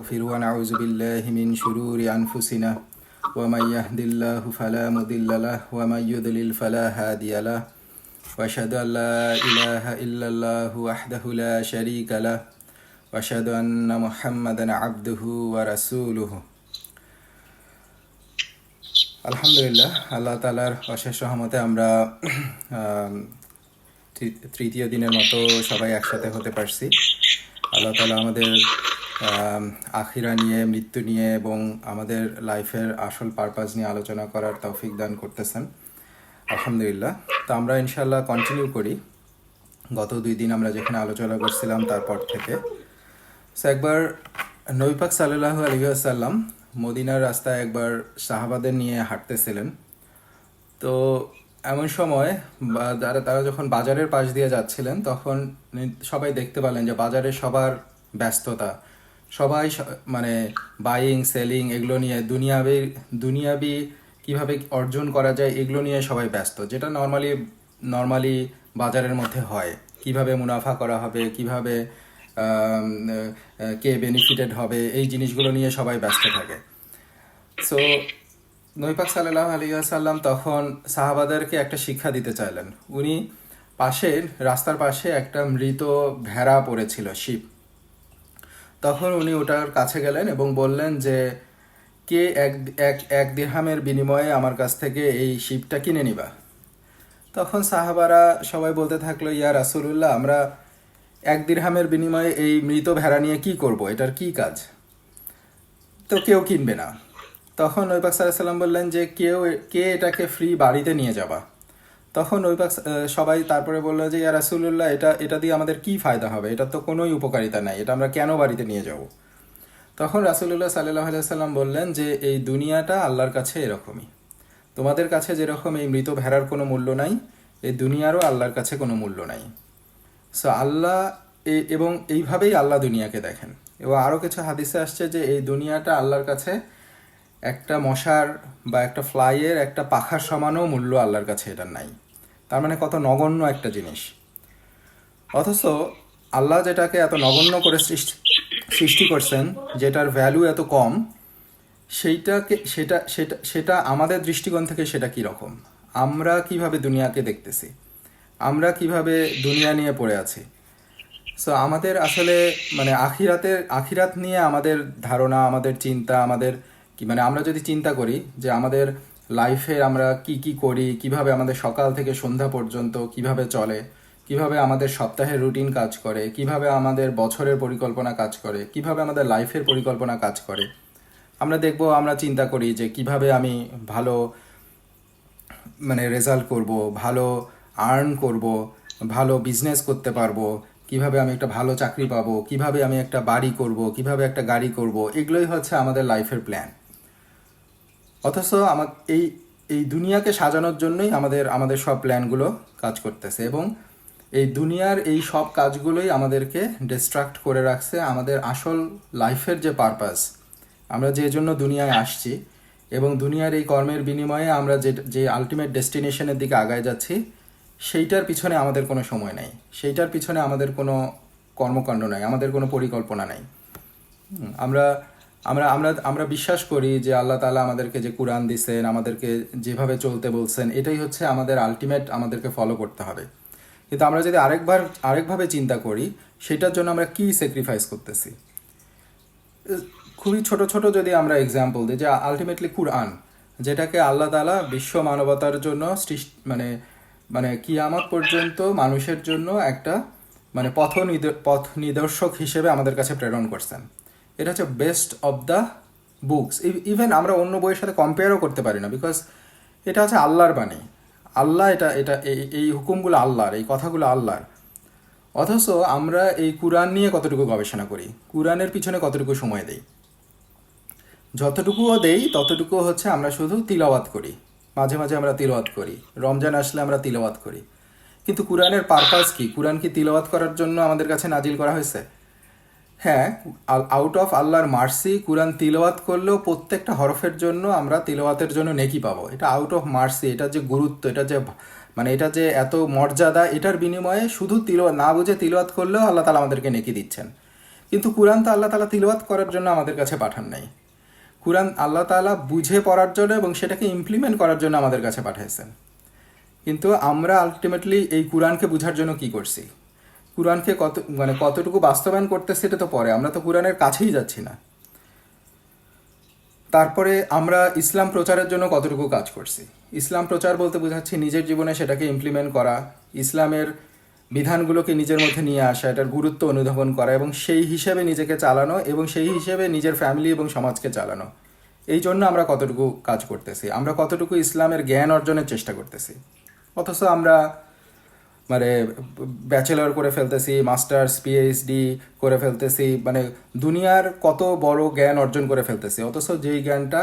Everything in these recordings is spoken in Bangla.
نستغفر ونعوذ بالله من شرور أنفسنا ومن يهد الله فلا مضل له ومن يضلل فلا هادي له وأشهد أن لا إله إلا الله وحده لا شريك له وأشهد أن محمدا عبده ورسوله আলহামদুলিল্লাহ, আল্লাহ তাআলার অশেষ রহমতে আমরা তৃতীয় দিনের মতো সবাই একসাথে হতে পারছি। আল্লাহ তাআলা আমাদের আখিরা নিয়ে, মৃত্যু নিয়ে এবং আমাদের লাইফের আসল পারপাস নিয়ে আলোচনা করার তৌফিক দান করতেছেন। আলহামদুলিল্লাহ। তো আমরা ইনশাআল্লাহ কন্টিনিউ করি গত 2 দিন আমরা যেখানে আলোচনা করছিলাম তারপর থেকে। সো একবার নবী পাক সাল্লাল্লাহু আলাইহি ওয়াসাল্লাম মদিনার রাস্তায় একবার সাহাবাদের নিয়ে হাঁটতেছিলেন। তো এমন সময় তারা যখন বাজারের পাশ দিয়ে যাচ্ছিলেন তখন সবাই দেখতে পেলেন যে বাজারে সবার ব্যস্ততা, সবাই মানে বাইং সেলিং এগুলো নিয়ে, দুনিয়াবি কিভাবে অর্জন করা যায় এগুলো নিয়ে সবাই ব্যস্ত, যেটা নর্মালি বাজারের মধ্যে হয়। কিভাবে মুনাফা করা হবে, কিভাবে কে বেনিফিটেড হবে, এই জিনিসগুলো নিয়ে সবাই ব্যস্ত থাকে। সো নবী পাক সাল্লাল্লাহু আলাইহি ওয়াসাল্লাম তখন সাহাবাদেরকে একটা শিক্ষা দিতে চাইলেন। উনি রাস্তার পাশে একটা মৃত ভেড়া পড়েছিল, শিপ। তখন উনি ওটার কাছে গেলেন এবং বললেন যে কে এক দিরহামের বিনিময়ে আমার কাছ থেকে এই শিপটা কিনে নিবা। তখন সাহাবারা সবাই বলতে থাকলো, ইয়া রাসূলুল্লাহ, আমরা 1 দিরহামের বিনিময়ে এই মৃত ভেড়া নিয়ে কি করব, এটার কি কাজ? তো কেউ কিনবে না। তখন নবী পাক সাল্লাল্লাহু আলাইহি ওয়াসাল্লাম বললেন যে কে এটাকে ফ্রি বাড়িতে নিয়ে যাবা। তখন নবী পাক সবাই তারপরে বললো যে ইয়া রাসূলুল্লাহ, এটা দিয়ে আমাদের কি ফায়দা হবে, এটা তো কোনোই উপকারিতা নাই, এটা আমরা কেন বাড়িতে নিয়ে যাব? তখন রাসূলুল্লাহ সাল্লাল্লাহু আলাইহি ওয়াসাল্লাম বললেন যে এই দুনিয়াটা আল্লাহর কাছে এরকমই। তোমাদের কাছে যেরকম এই মৃত ভেড়ার কোনো মূল্য নাই, এই দুনিয়ারও আল্লাহর কাছে কোনো মূল্য নাই। সো আল্লাহ এবং এইভাবেই আল্লাহ দুনিয়াকে দেখেন। এবং আরও কিছু হাদিসে আসছে যে এই দুনিয়াটা আল্লাহর কাছে একটা মশার বা একটা ফ্লাইয়ের একটা পাখার সমানও মূল্য আল্লাহর কাছে এটার নাই। তার মানে কত নগণ্য একটা জিনিস। অথচ আল্লাহ যেটাকে এত নগণ্য করে সৃষ্টি করছেন, যেটার ভ্যালু এত কম, সেটা আমাদের দৃষ্টিকোণ থেকে সেটা কীরকম, আমরা কিভাবে দুনিয়াকে দেখতেছি, আমরা কিভাবে দুনিয়া নিয়ে পড়ে আছি। সো আমাদের আসলে মানে আখিরাত নিয়ে আমাদের ধারণা, আমাদের চিন্তা, আমরা যদি চিন্তা করি যে আমাদের লাইফে আমরা কি করি, কিভাবে আমাদের সকাল থেকে সন্ধ্যা পর্যন্ত কিভাবে চলে, কিভাবে আমাদের সপ্তাহের রুটিন কাজ করে, কিভাবে আমাদের বছরের পরিকল্পনা কাজ করে, কিভাবে আমাদের লাইফের পরিকল্পনা কাজ করে, আমরা চিন্তা করি যে কিভাবে আমি ভালো রেজাল্ট করব, ভালো আর্ন করব, ভালো বিজনেস করতে পারবো, কিভাবে আমি একটা ভালো চাকরি পাবো, কিভাবে আমি একটা বাড়ি করব, কিভাবে একটা গাড়ি করব, এগুলোই হচ্ছে আমাদের লাইফের প্ল্যান। অথচ এই দুনিয়াকে সাজানোর জন্যই আমাদের সব প্ল্যানগুলো কাজ করতেছে, এবং এই দুনিয়ার এই সব কাজগুলোই আমাদেরকে ডিস্ট্রাক্ট করে রাখছে আমাদের আসল লাইফের যে পারপাস, আমরা যে জন্য দুনিয়ায় আসছি এবং দুনিয়ার এই কর্মের বিনিময়ে আমরা যে আলটিমেট ডেস্টিনেশনের দিকে আগায় যাচ্ছি, সেইটার পিছনে আমাদের কোনো সময় নাই, সেইটার পিছনে আমাদের কোনো কর্মকাণ্ড নাই, আমাদের কোনো পরিকল্পনা নাই। আমরা আমরা আমরা আমরা বিশ্বাস করি যে আল্লাহ তাআলা আমাদেরকে যে কুরআন দিয়েছেন, আমাদেরকে যেভাবে চলতে বলছেন, এটাই হচ্ছে আমাদের আলটিমেট, আমাদেরকে ফলো করতে হবে। কিন্তু আমরা যদি আরেকভাবে চিন্তা করি, সেটার জন্য আমরা কি স্যাক্রিফাইস করতেছি। খুবই ছোট ছোট যদি আমরা এক্সাম্পল দিই, যে আলটিমেটলি কুরআন, যেটাকে আল্লাহ তাআলা বিশ্ব মানবতার জন্য কিয়ামত পর্যন্ত মানুষের জন্য একটা পথ নিদর্শক হিসেবে আমাদের কাছে প্রেরণ করছেন। এটা হচ্ছে best of the books. Even আমরা অন্য বইয়ের সাথে কম্পেয়ারও করতে পারি না, বিকজ এটা হচ্ছে আল্লাহর বাণী। আল্লাহ এই হুকুমগুলো আল্লাহর, এই কথাগুলো আল্লাহর। অথচ আমরা এই কুরআন নিয়ে কতটুকু গবেষণা করি, কুরআনের পিছনে কতটুকু সময় দেই। যতটুকুও দেই ততটুকু হচ্ছে আমরা শুধু তিলাওয়াত করি, মাঝে মাঝে আমরা তিলাওয়াত করি, রমজান আসলে আমরা তিলাওয়াত করি। কিন্তু কুরআনের পারপাস কি? কুরআন কি তিলাওয়াত করার জন্য আমাদের কাছে নাজিল করা হয়েছে? হ্যাঁ, আউট অফ আল্লাহর মার্সি কুরআন তিলাওয়াত করলেও প্রত্যেকটা হরফের জন্য আমরা তিলাওয়াতের জন্য নেকি পাবো। এটা আউট অফ মার্সি, এটা যে গুরুত্ব, এটা যে এত মর্যাদা, এটার বিনিময়ে শুধু না বুঝে তিলাওয়াত করলেও আল্লাহ তাআলা আমাদেরকে নেকি দিচ্ছেন। কিন্তু কুরআন তো আল্লাহ তাআলা তিলাওয়াত করার জন্য আমাদের কাছে পাঠান নাই। কুরআন আল্লাহ তাআলা বুঝে পড়ার জন্য এবং সেটাকে ইমপ্লিমেন্ট করার জন্য আমাদের কাছে পাঠাইছেন। কিন্তু আমরা আলটিমেটলি এই কুরআনকে বুঝার জন্য কি করছি, কুরআনকে কতটুকু বাস্তবায়ন করতেছি এটা তো পরে, আমরা তো কুরআনের কাছেই যাচ্ছি না। তারপরে আমরা ইসলাম প্রচারের জন্য কতটুকু কাজ করছি। ইসলাম প্রচার বলতে বোঝাচ্ছি নিজের জীবনে সেটাকে ইমপ্লিমেন্ট করা, ইসলামের বিধানগুলোকে নিজের মধ্যে নিয়ে আসা, এটার গুরুত্ব অনুধাবন করা এবং সেই হিসেবে নিজেকে চালানো এবং সেই হিসেবে নিজের ফ্যামিলি এবং সমাজকে চালানো। এই জন্য আমরা কতটুকু কাজ করতেছি, আমরা কতটুকু ইসলামের জ্ঞান অর্জনের চেষ্টা করতেছি। অথচ আমরা ব্যাচেলর করে ফেলতেছি, মাস্টার্স পিএইচডি করে ফেলতেছি, দুনিয়ার কত বড় জ্ঞান অর্জন করে ফেলতেছি। অথচ যেই জ্ঞানটা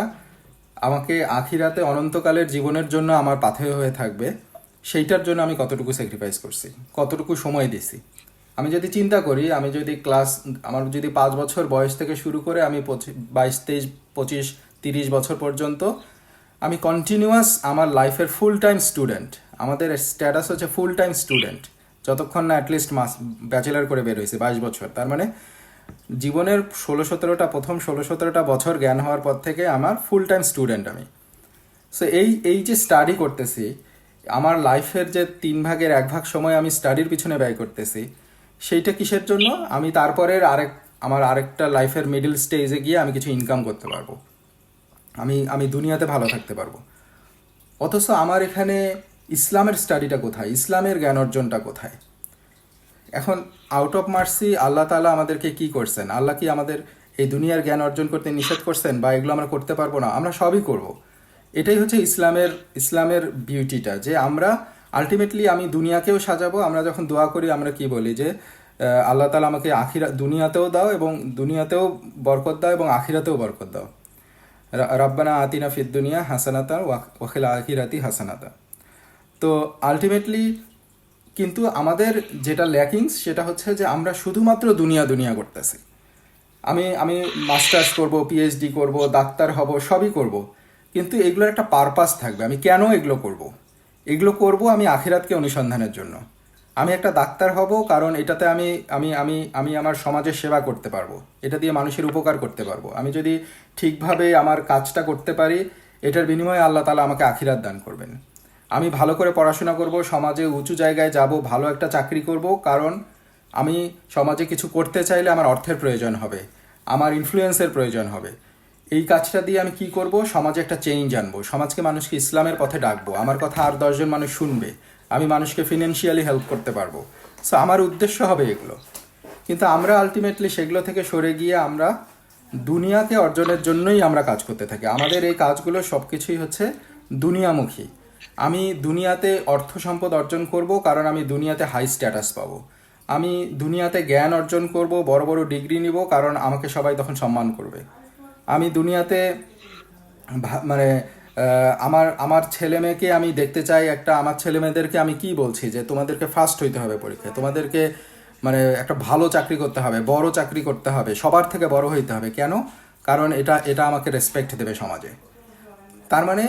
আমাকে আখিরাতে অনন্তকালের জীবনের জন্য আমার পাথেয় হয়ে থাকবে, সেইটার জন্য আমি কতটুকু স্যাক্রিফাইস করছি, কতটুকু সময় দিছি। আমি যদি চিন্তা করি, আমার যদি 5 বছর বয়স থেকে শুরু করে আমি 22, 23, 25, 30 বছর পর্যন্ত আমি কন্টিনিউয়াস আমার লাইফের ফুল টাইম স্টুডেন্ট, আমাদের স্ট্যাটাস হচ্ছে ফুল টাইম স্টুডেন্ট, যতক্ষণ না অ্যাটলিস্ট ব্যাচেলার করে বের হয়েছে 22 বছর, তার মানে জীবনের 16-17টা বছর জ্ঞান হওয়ার পর থেকে আমার ফুল টাইম স্টুডেন্ট আমি। সো এই যে স্টাডি করতেছি, আমার লাইফের যে 3 ভাগের 1 ভাগ সময় আমি স্টাডির পিছনে ব্যয় করতেছি, সেইটা কিসের জন্য? আমি তারপরের আমার আরেকটা লাইফের মিডল স্টেজে গিয়ে আমি কিছু ইনকাম করতে পারবো, আমি দুনিয়াতে ভালো থাকতে পারবো। অথচ আমার এখানে ইসলামের স্টাডিটা কোথায়, ইসলামের জ্ঞান অর্জনটা কোথায়? এখন আউট অফ মার্সি আল্লাহ তাআলা আমাদেরকে কি করছেন? আল্লাহ কি আমাদের এই দুনিয়ার জ্ঞান অর্জন করতে নিষেধ করছেন বা এগুলো আমরা করতে পারবো না? আমরা সবই করব। এটাই হচ্ছে ইসলামের বিউটিটা, যে আমরা আলটিমেটলি আমি দুনিয়াকেও সাজাবো। আমরা যখন দোয়া করি আমরা কি বলি যে আল্লাহ তাআলা আমাকে দুনিয়াতেও দাও এবং দুনিয়াতেও বরকত দাও এবং আখিরাতেও বরকত দাও। রাব্বানা আতিনা ফিদ দুনিয়া হাসানাতা ওয়া ফিল আখিরাতি হাসানাতা। তো আলটিমেটলি কিন্তু আমাদের যেটা ল্যাকিংস সেটা হচ্ছে যে আমরা শুধুমাত্র দুনিয়া করতেছি। আমি মাস্টার্স করব, পিএইচডি করব, ডাক্তার হব, সবই করব, কিন্তু এগুলোর একটা পারপাস থাকবে। আমি কেন এগুলো করব? এগুলো করব আমি আখিরাতকে অনুসন্ধানের জন্য। আমি একটা ডাক্তার হব কারণ এটাতে আমি আমি আমি আমি আমার সমাজের সেবা করতে পারবো, এটা দিয়ে মানুষের উপকার করতে পারবো। আমি যদি ঠিকভাবে আমার কাজটা করতে পারি, এটার বিনিময়ে আল্লাহ তাআলা আমাকে আখিরাত দান করবেন। আমি ভালো করে পড়াশোনা করব, সমাজে উঁচু জায়গায় যাব, ভালো একটা চাকরি করব, কারণ আমি সমাজে কিছু করতে চাইলে আমার অর্থের প্রয়োজন হবে, আমার ইনফ্লুয়েন্সের প্রয়োজন হবে। এই কাজটা দিয়ে আমি কি করব? সমাজে একটা চেঞ্জ আনবো, মানুষকে ইসলামের পথে ডাকবো, আমার কথা আর 10 জন মানুষ শুনবে, আমি মানুষকে ফিনান্সিয়ালি হেল্প করতে পারবো। সো আমার উদ্দেশ্য হবে এগুলো। কিন্তু আমরা আলটিমেটলি সেগুলো থেকে সরে গিয়ে আমরা দুনিয়াকে অর্জনের জন্যই আমরা কাজ করতে থাকি। আমাদের এই কাজগুলো সব কিছুই হচ্ছে দুনিয়ামুখী। আমি দুনিয়াতে অর্থ সম্পদ অর্জন করব কারণ আমি দুনিয়াতে হাই স্ট্যাটাস পাবো। আমি দুনিয়াতে জ্ঞান অর্জন করব, বড় বড় ডিগ্রি নিব, কারণ আমাকে সবাই তখন সম্মান করবে। আমি দুনিয়াতে আমার ছেলে মেয়েকে আমি দেখতে চাই, আমার ছেলে মেয়েদেরকে আমি কি বলছি যে তোমাদেরকে ফার্স্ট হইতে হবে পরীক্ষায়, তোমাদেরকে একটা ভালো চাকরি করতে হবে, বড় চাকরি করতে হবে, সবার থেকে বড় হইতে হবে। কেন? কারণ এটা আমাকে রেসপেক্ট দেবে সমাজে। তার মানে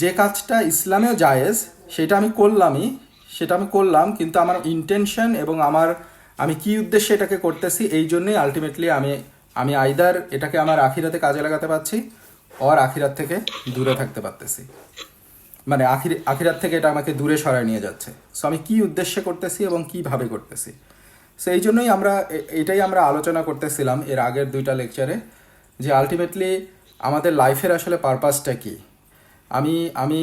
যে কাজটা ইসলামেও জায়েজ সেটা আমি করলাম, কিন্তু আমার ইন্টেনশন এবং আমি কি উদ্দেশ্যে এটাকে করতেছি, এই জন্যই আলটিমেটলি আমি আইদার এটাকে আমার আখিরাতে কাজে লাগাতে পারছি আর আখিরাত থেকে দূরে থাকতে পারতেছি, আখিরাত থেকে এটা আমাকে দূরে সরায় নিয়ে যাচ্ছে। সো আমি কি উদ্দেশ্যে করতেছি এবং কিভাবে করতেছি। সো এই জন্যই এটাই আমরা আলোচনা করতেছিলাম এর আগের 2টা লেকচারে, যে আলটিমেটলি আমাদের লাইফের আসলে পারপাসটা কি। আমি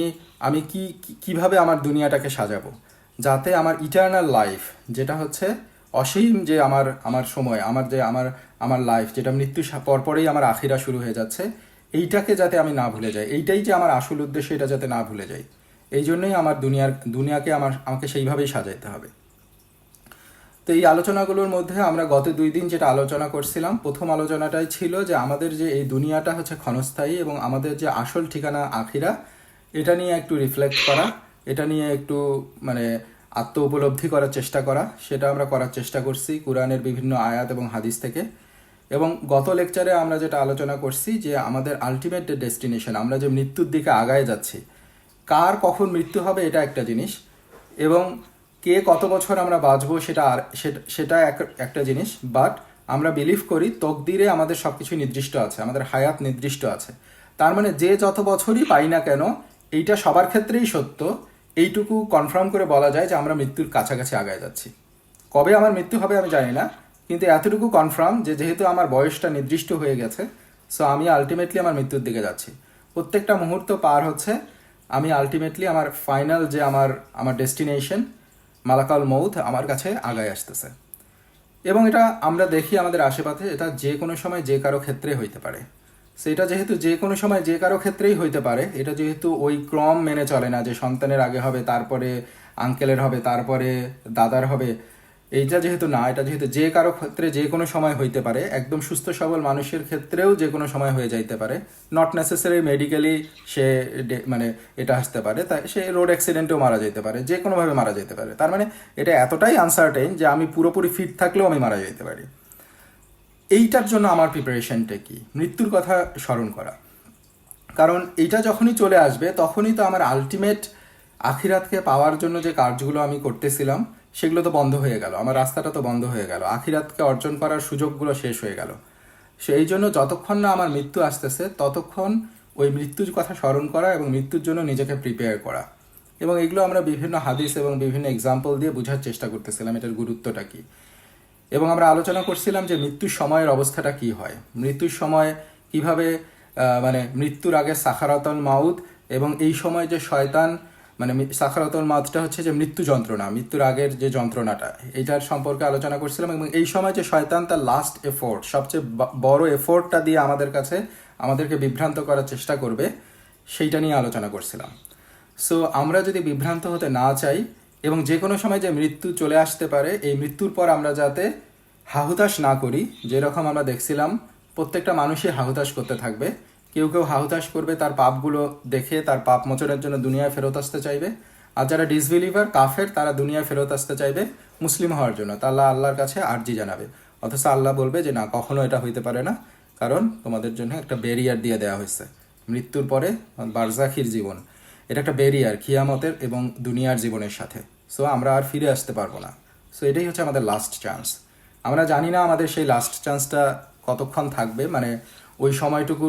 কিভাবে আমার দুনিয়াটাকে সাজাবো যাতে আমার ইটারনাল লাইফ, যেটা হচ্ছে অসীম, যে আমার সময়, আমার লাইফ, যেটা মৃত্যু পরপরেই আমার আখিরা শুরু হয়ে যাচ্ছে, এইটাকে যাতে আমি না ভুলে যাই। এইটাই যে আমার আসল উদ্দেশ্য, এটা যাতে না ভুলে যাই। এই জন্যই আমার দুনিয়াকে আমাকে সেইভাবেই সাজাইতে হবে। তো এই আলোচনাগুলোর মধ্যে আমরা গত 2 দিন যেটা আলোচনা করছিলাম, প্রথম আলোচনাটাই ছিল যে আমাদের যে এই দুনিয়াটা হচ্ছে ক্ষণস্থায়ী এবং আমাদের যে আসল ঠিকানা আখিরা, এটা নিয়ে একটু রিফ্লেক্ট করা, এটা নিয়ে একটু আত্ম উপলব্ধি করার চেষ্টা করা। সেটা আমরা করার চেষ্টা করছি কুরআনের বিভিন্ন আয়াত এবং হাদিস থেকে। এবং গত লেকচারে আমরা যেটা আলোচনা করছি যে আমাদের আলটিমেট ডেস্টিনেশন, আমরা যে মৃত্যুর দিকে আগায় যাচ্ছি, কার কখন মৃত্যু হবে এটা একটা জিনিস, এবং কে কত বছর আমরা বাঁচবো সেটা একটা জিনিস, বাট আমরা বিলিভ করি তকদিরে আমাদের সবকিছু নির্দিষ্ট আছে, আমাদের হায়াত নির্দিষ্ট আছে। তার মানে যে যত বছরই পাই না কেন, এইটা সবার ক্ষেত্রেই সত্য, এইটুকু কনফার্ম করে বলা যায় যে আমরা মৃত্যুর কাছাকাছি আগায় যাচ্ছি। কবে আমার মৃত্যু হবে আমি জানি না, কিন্তু এতটুকু কনফার্ম যে যেহেতু আমার বয়সটা নির্দিষ্ট হয়ে গেছে, সো আমি আলটিমেটলি আমার মৃত্যুর দিকে যাচ্ছি। প্রত্যেকটা মুহূর্ত পার হচ্ছে, আমি আলটিমেটলি আমার ফাইনাল যে আমার ডেস্টিনেশন মালাকাল মৌত আমার কাছে আগায় আসতেছে। এবং এটা আমরা দেখি আমাদের আশেপাশে, এটা যে কোনো সময় যে কারো ক্ষেত্রে হইতে পারে। সেটা যেহেতু যে কোনো সময় যে কারো ক্ষেত্রেই হইতে পারে, এটা যেহেতু ওই ক্রম মেনে চলে না যে সন্তানের আগে হবে, তারপরে আঙ্কেলের হবে, তারপরে দাদার হবে, এইটা যেহেতু না, এটা যেহেতু যে কারো ক্ষেত্রে যে কোনো সময় হইতে পারে, একদম সুস্থ সবল মানুষের ক্ষেত্রেও যে কোনো সময় হয়ে যাইতে পারে। নট নেসেসারি মেডিকেলি সে মানে এটা আসতে পারে, তাই সে রোড অ্যাক্সিডেন্টেও মারা যেতে পারে, যে কোনোভাবে মারা যেতে পারে। তার মানে এটা এতটাই আনসার্টেন যে আমি পুরোপুরি ফিট থাকলেও আমি মারা যেতে পারি। এইটার জন্য আমার প্রিপারেশনটা কি? মৃত্যুর কথা স্মরণ করা। কারণ এইটা যখনই চলে আসবে তখনই তো আমার আলটিমেট আখিরাতকে পাওয়ার জন্য যে কাজগুলো আমি করতেছিলাম সেগুলো তো বন্ধ হয়ে গেল, আমার রাস্তাটা তো বন্ধ হয়ে গেল, আখিরাতকে অর্জন করার সুযোগগুলো শেষ হয়ে গেল। সেই জন্য যতক্ষণ না আমার মৃত্যু আসতেছে ততক্ষণ ওই মৃত্যুর কথা স্মরণ করা এবং মৃত্যুর জন্য নিজেকে প্রিপেয়ার করা। এবং এগুলো আমরা বিভিন্ন হাদিস এবং বিভিন্ন এক্সাম্পল দিয়ে বোঝার চেষ্টা করতেছিলাম এটার গুরুত্বটা কি। এবং আমরা আলোচনা করছিলাম যে মৃত্যুর সময়ের অবস্থাটা কি হয়, মৃত্যুর সময় কিভাবে মানে মৃত্যুর আগে সাখারাতুল মাউত, এবং এই সময় যে শয়তান মানে সাখারাতুল মাউতটা হচ্ছে যে মৃত্যু যন্ত্রণা, মৃত্যুর আগের যে যন্ত্রণাটা, এইটার সম্পর্কে আলোচনা করছিলাম। এবং এই সময় যে শয়তান তার লাস্ট এফোর্ট, সবচেয়ে বড় এফোর্টটা দিয়ে আমাদেরকে বিভ্রান্ত করার চেষ্টা করবে, সেইটা নিয়ে আলোচনা করছিলাম। সো আমরা যদি বিভ্রান্ত হতে না চাই এবং যে কোনো সময় যে মৃত্যু চলে আসতে পারে, এই মৃত্যুর পর আমরা যাতে হাহুতাশ না করি। যেরকম আমরা দেখছিলাম প্রত্যেকটা মানুষই হাহুতাশ করতে থাকবে, কেউ কেউ হাহুতাশ করবে তার পাপগুলো দেখে, তার পাপ মোচনের জন্য দুনিয়ায় ফেরত আসতে চাইবে। আর যারা ডিসবিলিভার কাফের, তারা দুনিয়ায় ফেরত আসতে চাইবে মুসলিম হওয়ার জন্য, তা আল্লাহর কাছে আর্জি জানাবে। অথচ আল্লাহ বলবে যে না, কখনো এটা হইতে পারে না, কারণ তোমাদের জন্য একটা ব্যারিয়ার দিয়ে দেওয়া হয়েছে। মৃত্যুর পরে বারজাখির জীবন, এটা একটা ব্যারিয়ার কিয়ামতের এবং দুনিয়ার জীবনের সাথে। সো আমরা আর ফিরে আসতে পারবো না। সো এটাই হচ্ছে আমাদের লাস্ট চান্স। আমরা জানি না আমাদের সেই লাস্ট চান্সটা কতক্ষণ থাকবে, মানে ওই সময়টুকু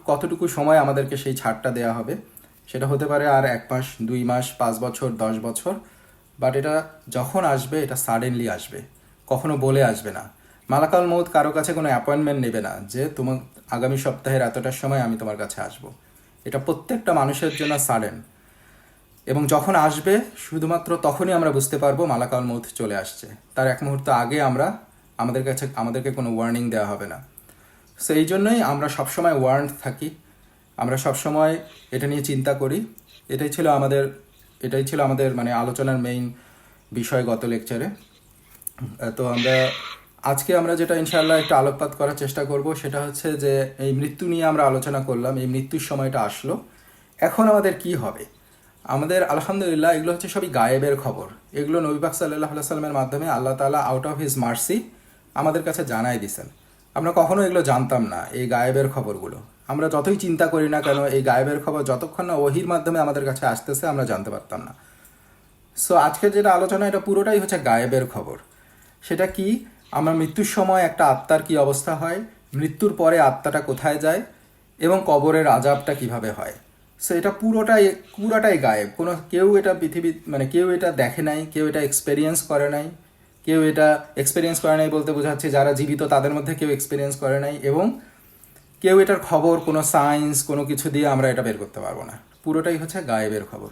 কতটুকু সময় আমাদেরকে সেই ছাড়টা দেওয়া হবে। সেটা হতে পারে আর 1 মাস, 2 মাস, 5 বছর, 10 বছর। বাট এটা যখন আসবে এটা সাডেনলি আসবে, কখনো বলে আসবে না। মালাকাল মৌত কারো কাছে কোনো অ্যাপয়েন্টমেন্ট নেবে না যে তোমার আগামী সপ্তাহের এতটার সময় আমি তোমার কাছে আসবো। এটা প্রত্যেকটা মানুষের জন্য সাডেন, এবং যখন আসবে শুধুমাত্র তখনই আমরা বুঝতে পারবো মালাকাল মৌত চলে আসছে। তার 1 মুহূর্ত আগে আমাদেরকে কোনো ওয়ার্নিং দেওয়া হবে না। সো এই জন্যই আমরা সবসময় ওয়ার্নড থাকি, আমরা সবসময় এটা নিয়ে চিন্তা করি। এটাই ছিল আমাদের মানে আলোচনার মেইন বিষয় গত লেকচারে। তো আজকে আমরা যেটা ইনশাআল্লাহ একটু আলোকপাত করার চেষ্টা করব সেটা হচ্ছে যে এই মৃত্যু নিয়ে আমরা আলোচনা করলাম, এই মৃত্যুর সময়টা আসলো, এখন আমাদের কি হবে। আমাদের আলহামদুলিল্লাহ এগুলো হচ্ছে সবই গায়েবের খবর। এগুলো নবী পাক সাল্লাল্লাহু আলাইহি সাল্লামের মাধ্যমে আল্লাহ তাআলা আউট অফ হিজ মার্সি আমাদের কাছে জানাই দিয়েছেন। আমরা কখনো এগুলো জানতাম না, এই গায়েবের খবরগুলো। আমরা যতই চিন্তা করি না কেন, এই গায়েবের খবর যতক্ষণ না ওহির মাধ্যমে আমাদের কাছে আসতেছে আমরা জানতে পারতাম না। সো আজকের যেটা আলোচনা, এটা পুরোটাই হচ্ছে গায়েবের খবর। সেটা কি? আমার মৃত্যুর সময় একটা আত্মার কি অবস্থা হয়, মৃত্যুর পরে আত্মাটা কোথায় যায়, এবং কবরের আযাবটা কিভাবে হয়। সো এটা পুরোটাই গায়েব। কেউ এটা কেউ এটা দেখে নাই, কেউ এটা এক্সপেরিয়েন্স করে নাই। কেউ এটা এক্সপেরিয়েন্স করে নাই বলতে বোঝাচ্ছে যারা জীবিত তাদের মধ্যে কেউ এক্সপেরিয়েন্স করে নাই, এবং কেউ এটার খবর কোনো সায়েন্স কোনো কিছু দিয়ে আমরা এটা বের করতে পারবো না। পুরোটাই হচ্ছে গায়েবের খবর।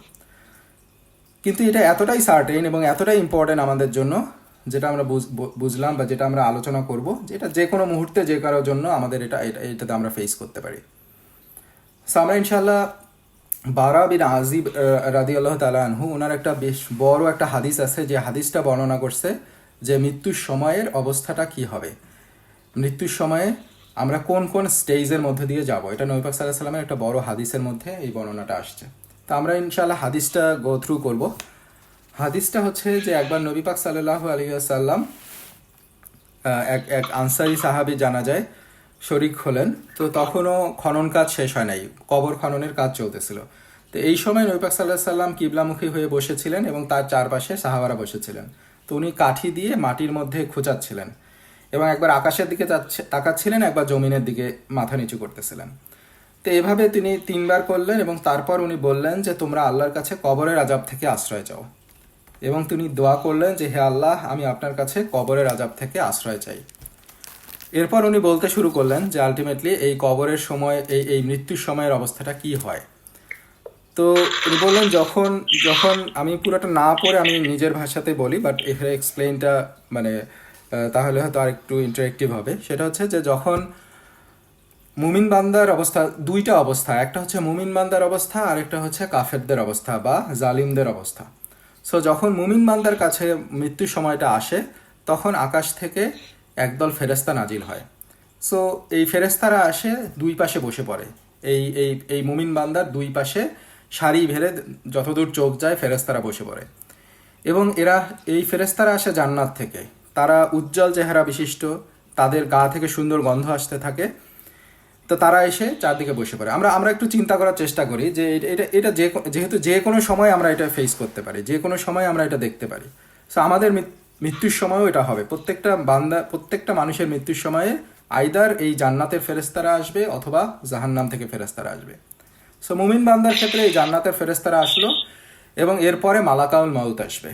কিন্তু এটা এতটাই সার্টেন এবং এতটাই ইম্পর্টেন্ট আমাদের জন্য, যেটা আমরা বুঝলাম বা যেটা আমরা আলোচনা করব, যেটা যে কোনো মুহূর্তে যে কারোর জন্য আমাদের এটাতে আমরা ফেস করতে পারি। সো আমরা ইনশাআল্লাহ বারা বিন আজিব রাদিয়াল্লাহু তাআলা আনহু, ওনার একটা বেশ বড় একটা হাদিস আছে, যে হাদিসটা বর্ণনা করছে যে মৃত্যুর সময়ের অবস্থাটা কি হবে, মৃত্যুর সময়ে আমরা কোন কোন স্টেজের মধ্যে দিয়ে যাব। এটা নবী পাক সাল্লাল্লাহু আলাইহি সাল্লামের একটা বড় হাদিসের মধ্যে এই বর্ণনাটা আসছে। তো আমরা ইনশাআল্লাহ হাদিসটা গো থ্রু করব। হাদিসটা হচ্ছে যে একবার নবী পাক সাল্লাল্লাহু আলাইহি ওয়াসাল্লাম এক আনসারি সাহাবী জানাজায় শরিক হলেন। তো তখনও খনন কাজ শেষ হয় নাই, কবর খননের কাজ চলতেছিল। তো এই সময় নবী পাক সাল্লাল্লাহু আলাইহি সাল্লাম কিবলামুখী হয়ে বসেছিলেন এবং তার চারপাশে সাহাবারা বসেছিলেন। তো উনি কাঠি দিয়ে মাটির মধ্যে খোঁচাচ্ছিলেন, এবং একবার আকাশের দিকে তাকাচ্ছিলেন, একবার জমিনের দিকে মাথা নিচু করতেছিলেন। তো এভাবে তিনি 3বার করলেন এবং তারপর উনি বললেন যে তোমরা আল্লাহর কাছে কবরের আযাব থেকে আশ্রয় চাও। এবং তিনি দোয়া করলেন যে হে আল্লাহ, আমি আপনার কাছে কবরের আযাব থেকে আশ্রয় চাই। এরপর উনি বলতে শুরু করলেন যে আলটিমেটলি এই কবরের সময় এই মৃত্যুর সময়ের অবস্থাটা কি হয়। তো উনি বললেন যখন যখন আমি পুরোটা না পড়ে আমি নিজের ভাষাতে বলি, বাট এখানে এক্সপ্লেইনটা মানে তাহলে হয়তো আর একটু ইন্টারেক্টিভ হবে। সেটা হচ্ছে যে যখন মুমিন বান্দার অবস্থা, দুইটা অবস্থা, একটা হচ্ছে মুমিন বান্দার অবস্থা আর একটা হচ্ছে কাফেরদের অবস্থা বা জালিমদের অবস্থা। সো যখন মুমিন বান্দার কাছে মৃত্যুর সময়টা আসে তখন আকাশ থেকে একদল ফেরেস্তা নাজিল হয়। সো এই ফেরেস্তারা আসে দুই পাশে বসে পড়ে, এই এই এই মুমিন বান্দার দুই পাশে সারি ভেড়ে যতদূর চোখ যায় ফেরেস্তারা বসে পড়ে। এবং এই ফেরেস্তারা আসে জান্নাত থেকে। তারা উজ্জ্বল চেহারা বিশিষ্ট, তাদের গা থেকে সুন্দর গন্ধ আসতে থাকে। তো তারা এসে চারদিকে বসে পড়ে। আমরা একটু চিন্তা করার চেষ্টা করি যে এটা যেহেতু যে কোনো সময় আমরা এটা ফেস করতে পারি, যে কোনো সময় আমরা এটা দেখতে পারি। সো আমাদের মৃত্যুর সময়ও এটা হবে। প্রত্যেকটা মানুষের মৃত্যুর সময়ে আইদার এই জান্নাতের ফেরেস্তারা আসবে অথবা জাহান্নাম থেকে ফেরেস্তারা আসবে। সো মুমিন বান্দার ক্ষেত্রে এই জান্নাতের ফেরেস্তারা আসলো এবং এরপরে মালাকাউল মাউত আসবে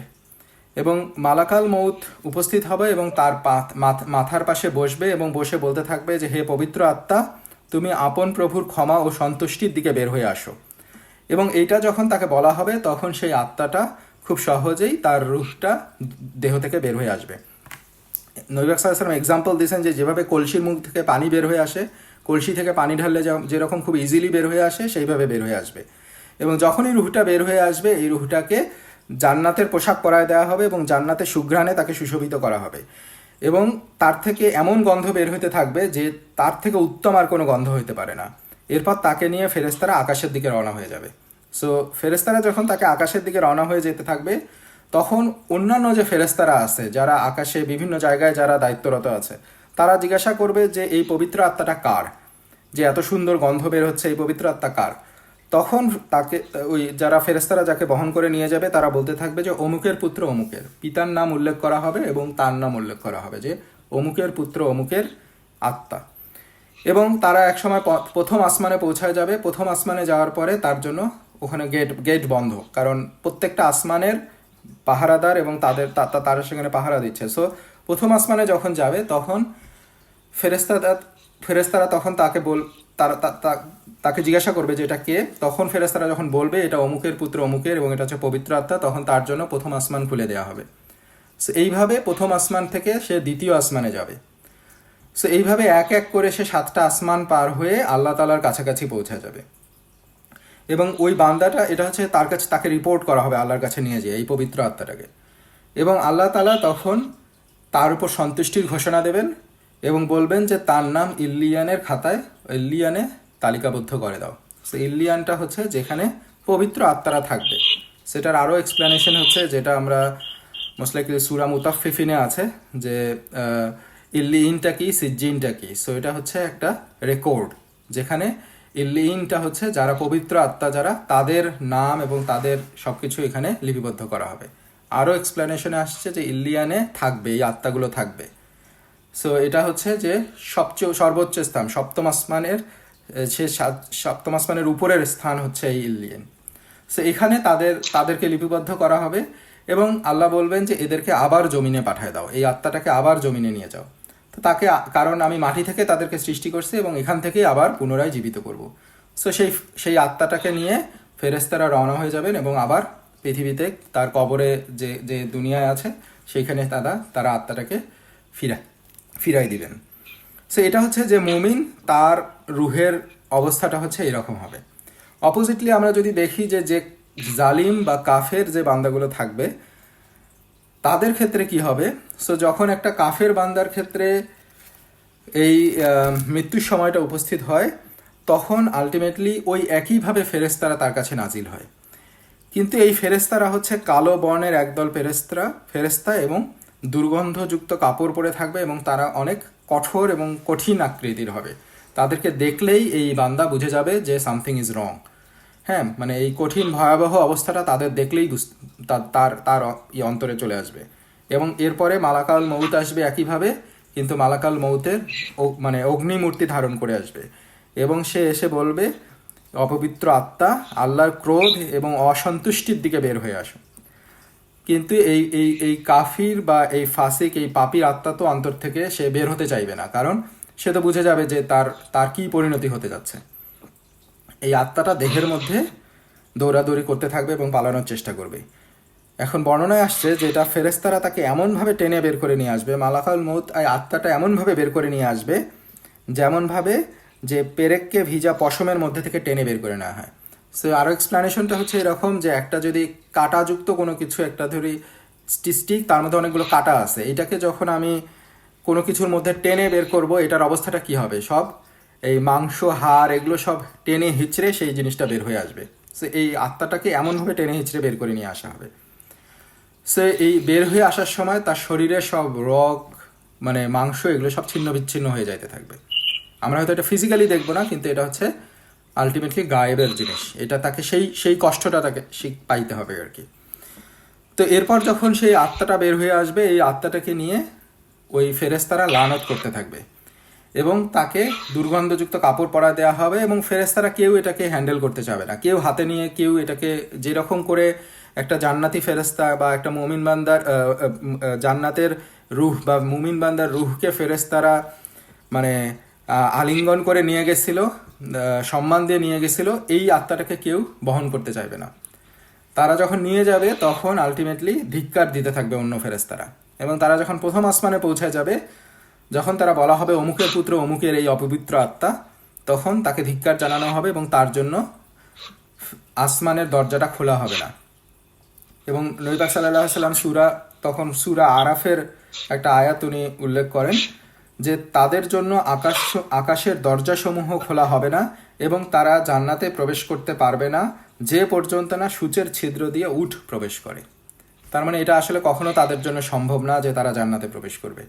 এবং মালাকাল মৌত উপস্থিত হবে এবং তার মাথার পাশে বসবে এবং বসে বলতে থাকবে যে হে পবিত্র আত্মা, তুমি আপন প্রভুর ক্ষমা ও সন্তুষ্টির দিকে বের হয়ে আসো। এবং এইটা যখন তাকে বলা হবে তখন সেই আত্মাটা খুব সহজেই তার রূহটা দেহ থেকে বের হয়ে আসবে। নবী সাল্লাল্লাহু আলাইহি ওয়াসাল্লাম এক্সাম্পল দিয়েছেন যে যেভাবে কলসির মুখ থেকে পানি বের হয়ে আসে, কলসি থেকে পানি ঢাললে যেরকম খুব ইজিলি বের হয়ে আসে সেইভাবে বের হয়ে আসবে। এবং যখনই রুহটা বের হয়ে আসবে এই রুহটাকে জান্নাতের পোশাক পরায় দেওয়া হবে এবং জান্নাতের সুঘ্রাণে তাকে সুশোভিত করা হবে এবং তার থেকে এমন গন্ধ বের হতে থাকবে যে তার থেকে উত্তম আর কোনো গন্ধ হইতে পারে না। এরপর তাকে নিয়ে ফেরেস্তারা আকাশের দিকে রওনা হয়ে যাবে। সো ফেরেস্তারা যখন তাকে আকাশের দিকে রওনা হয়ে যেতে থাকবে তখন অন্যান্য যে ফেরেস্তারা আছে যারা আকাশে বিভিন্ন জায়গায় যারা দায়িত্বরত আছে তারা জিজ্ঞাসা করবে যে এই পবিত্র আত্মাটা কার, যে এত সুন্দর গন্ধ বের হচ্ছে, এই পবিত্র আত্মা কার। তখন তাকে ওই যারা ফেরেস্তারা যাকে বহন করে নিয়ে যাবে তারা বলতে থাকবে যে অমুকের পুত্র অমুকের, পিতার নাম উল্লেখ করা হবে এবং তার নাম উল্লেখ করা হবে যে অমুকের পুত্র অমুকের আত্মা। এবং তারা একসময় প্রথম আসমানে পৌঁছায় যাবে। প্রথম আসমানে যাওয়ার পরে তার জন্য ওখানে গেট বন্ধ, কারণ প্রত্যেকটা আসমানের পাহারাদার এবং তারা সেখানে পাহারা দিচ্ছে। সো প্রথম আসমানে যখন যাবে তখন ফেরেস্তারা তখন তাকে জিজ্ঞাসা করবে যে এটা কে। তখন ফেরেস্তারা যখন বলবে এটা অমুকের পুত্র অমুকের এবং এটা হচ্ছে পবিত্র আত্মা, তখন তার জন্য প্রথম আসমান খুলে দেওয়া হবে। সো এইভাবে প্রথম আসমান থেকে সে দ্বিতীয় আসমানে যাবে। সো এইভাবে এক এক করে সে 7টা আসমান পার হয়ে আল্লাহ তাআলার কাছাকাছি পৌঁছে যাবে। এবং ওই বান্দাটা এটা হচ্ছে তার কাছে তাকে রিপোর্ট করা হবে আল্লাহর কাছে নিয়ে যেয়ে এই পবিত্র আত্মাটাকে। এবং আল্লাহ তাআলা তখন তার উপর সন্তুষ্টির ঘোষণা দেবেন এবং বলবেন যে তার নাম ইল্লিয়ানের খাতায়, ইল্লিয়ানে তালিকাবদ্ধ করে দাও। সো ইল্লিয়ানটা হচ্ছে যেখানে পবিত্র আত্মারা থাকবে। সেটার আরও এক্সপ্লেনেশন হচ্ছে যেটা আমরা মোস্ট লাইকলি সূরা মুতাফফিফিনে আছে যে ইল্লিইনটা কি, সিজ্জিনটা কি। সো এটা হচ্ছে একটা রেকর্ড যেখানে ইল্লিইনটা হচ্ছে যারা পবিত্র আত্মা যারা, তাদের নাম এবং তাদের সবকিছু এখানে লিপিবদ্ধ করা হবে। আরও এক্সপ্লেনেশনে আসছে যে ইল্লিয়ানে থাকবে, এই আত্মাগুলো থাকবে। সো এটা হচ্ছে যে সর্বোচ্চ স্থান, সপ্তম আসমানের উপরের স্থান হচ্ছে এই ইল্লিয়ান। সো এখানে তাদেরকে লিপিবদ্ধ করা হবে এবং আল্লাহ বলবেন যে এদেরকে আবার জমিনে পাঠায় দাও, এই আত্মাটাকে আবার জমিনে নিয়ে যাও। তো তাকে, কারণ আমি মাটি থেকে তাদেরকে সৃষ্টি করছি এবং এখান থেকেই আবার পুনরায় জীবিত করব। সো সেই আত্মাটাকে নিয়ে ফেরেস্তারা রওনা হয়ে যাবেন এবং আবার পৃথিবীতে তার কবরে যে দুনিয়ায় আছে সেইখানে তারা আত্মাটাকে ফিরাই দিবেন। সো এটা হচ্ছে যে মুমিন তার রুহের অবস্থাটা হচ্ছে এরকম হবে। অপোজিটলি আমরা যদি দেখি যে জালিম বা কাফের যে বান্দাগুলো থাকবে তাদের ক্ষেত্রে কি হবে। সো যখন একটা কাফের বান্দার ক্ষেত্রে এই মৃত্যুর সময়টা উপস্থিত হয় তখন আলটিমেটলি ওই একইভাবে ফেরেস্তারা তার কাছে নাজিল হয়। কিন্তু এই ফেরেস্তারা হচ্ছে কালো বর্ণের একদল ফেরেস্তা এবং দুর্গন্ধযুক্ত কাপড় পরে থাকবে এবং তারা অনেক কঠোর এবং কঠিন আকৃতির হবে। তাদেরকে দেখলেই এই বান্দা বুঝে যাবে যে সামথিং ইজ রং। হ্যাঁ, মানে এই কঠিন ভয়াবহ অবস্থাটা তাদের দেখলেই তার অন্তরে চলে আসবে। এবং এরপরে মালাকাল মউত আসবে একইভাবে কিন্তু মালাকাল মৌতের মানে অগ্নিমূর্তি ধারণ করে আসবে, এবং সে এসে বলবে, অপবিত্র আত্মা, আল্লাহর ক্রোধ এবং অসন্তুষ্টির দিকে বের হয়ে আসো। কিন্তু এই এই এই কাফির বা এই ফাসিক, এই পাপির আত্মা তো অন্তর থেকে সে বের হতে চাইবে না, কারণ সে তো বুঝে যাবে যে তার তার কি পরিণতি হতে যাচ্ছে। এই আত্মাটা দেহের মধ্যে দৌড়াদৌড়ি করতে থাকবে এবং পালানোর চেষ্টা করবে। এখন বর্ণনায় আসছে যে এটা ফেরেস্তারা তাকে এমনভাবে টেনে বের করে নিয়ে আসবে, মালাকাল মৌত এই আত্মাটা এমনভাবে বের করে নিয়ে আসবে যেমনভাবে যে পেরেককে ভিজা পশমের মধ্যে থেকে টেনে বের করে নেওয়া হয়। সো আরও এক্সপ্লানেশনটা হচ্ছে এরকম যে একটা যদি কাঁটাযুক্ত কোনো কিছু, একটা ধরি স্টিক, তার মধ্যে অনেকগুলো কাঁটা আছে, এটাকে যখন আমি কোনো কিছুর মধ্যে টেনে বের করব, এটার অবস্থাটা কি হবে? সব এই মাংস, হাড়, এগুলো সব টেনে হিচড়ে সেই জিনিসটা বের হয়ে আসবে। সো এই আত্মাটাকে এমনভাবে টেনে হিচড়ে বের করে নিয়ে আসা হবে। সে এই বের হয়ে আসার সময় তার শরীরে সব রগ, মানে মাংস, এগুলো সব ছিন্ন বিচ্ছিন্ন হয়ে যাইতে থাকবে। আমরা হয়তো এটা ফিজিক্যালি দেখবো না, কিন্তু এটা হচ্ছে আলটিমেটলি গায়েবের জিনিস। এটা তাকে সেই সেই কষ্টটা তাকে পাইতে হবে আর কি। তো এরপর যখন সেই আত্মাটা বের হয়ে আসবে, এই আত্মাটাকে নিয়ে ওই ফেরেস্তারা লানত করতে থাকবে এবং তাকে দুর্গন্ধযুক্ত কাপড় পরা দেওয়া হবে, এবং ফেরেস্তারা কেউ এটাকে হ্যান্ডেল করতে চাবে না, কেউ হাতে নিয়ে, কেউ এটাকে যেরকম করে একটা জান্নাতি ফেরেস্তা বা একটা মুমিন বান্দার জান্নাতের রুহ বা মুমিন বান্দার রুহকে ফেরেস্তারা মানে আলিঙ্গন করে নিয়ে গেছিল, সম্মান দিয়ে নিয়ে গেছিল, এই আত্মাটাকে কেউ বহন করতে চাইবে না। তারা যখন নিয়ে যাবে তখন আলটিমেটলি ধিক্কার দিতে থাকবে অন্য ফেরেস্তারা, এবং তারা যখন প্রথম আসমানে পৌঁছায় যাবে, যখন তারা বলা হবে অমুকের পুত্র অমুকের এই অপবিত্র আত্মা, তখন তাকে ধিক্কার জানানো হবে এবং তার জন্য আসমানের দরজাটা খোলা হবে না। এবং নবী পাক সাল্লাল্লাহু আলাইহি সাল্লাম তখন সূরা আরাফের একটা আয়াত উনি উল্লেখ করেন যে তাদের জন্য আকাশের দরজাসমূহ খোলা হবে না এবং তারা জান্নাতে প্রবেশ করতে পারবে না যে পর্যন্ত না সূচের ছিদ্র দিয়ে উট প্রবেশ করে। তার মানে এটা আসলে কখনো তাদের জন্য সম্ভব না যে তারা জান্নাতে প্রবেশ করবে।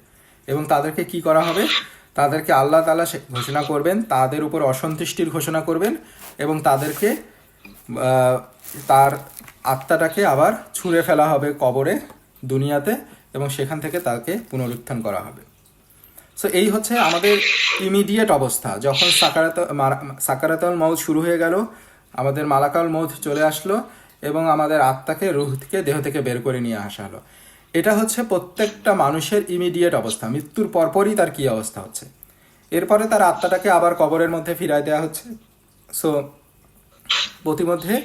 এবং তাদেরকে কি করা হবে? তাদেরকে আল্লাহ তাআলা ঘোষণা করবেন, তাদের উপর অসন্তুষ্টির ঘোষণা করবেন, এবং তাদেরকে তার আত্মাটাকে আবার ছুঁড়ে ফেলা হবে কবরে, দুনিয়াতে, এবং সেখান থেকে তাকে পুনরুত্থান করা হবে। সো এই হচ্ছে আমাদের ইমিডিয়েট অবস্থা। যখন সাকারাতুল মউত শুরু হয়ে গেল, আমাদের মালাকাল মউত চলে আসলো এবং আমাদের আত্মাকে রুহ থেকে, দেহ থেকে বের করে নিয়ে আসা হলো। এটা হচ্ছে প্রত্যেকটা মানুষের ইমিডিয়েট অবস্থা। মৃত্যুর পরপরই তার কী অবস্থা হচ্ছে। এরপরে তার আত্মাটাকে আবার কবরের মধ্যে ফিরায় দেওয়া হচ্ছে। সো প্রতিমধ্যে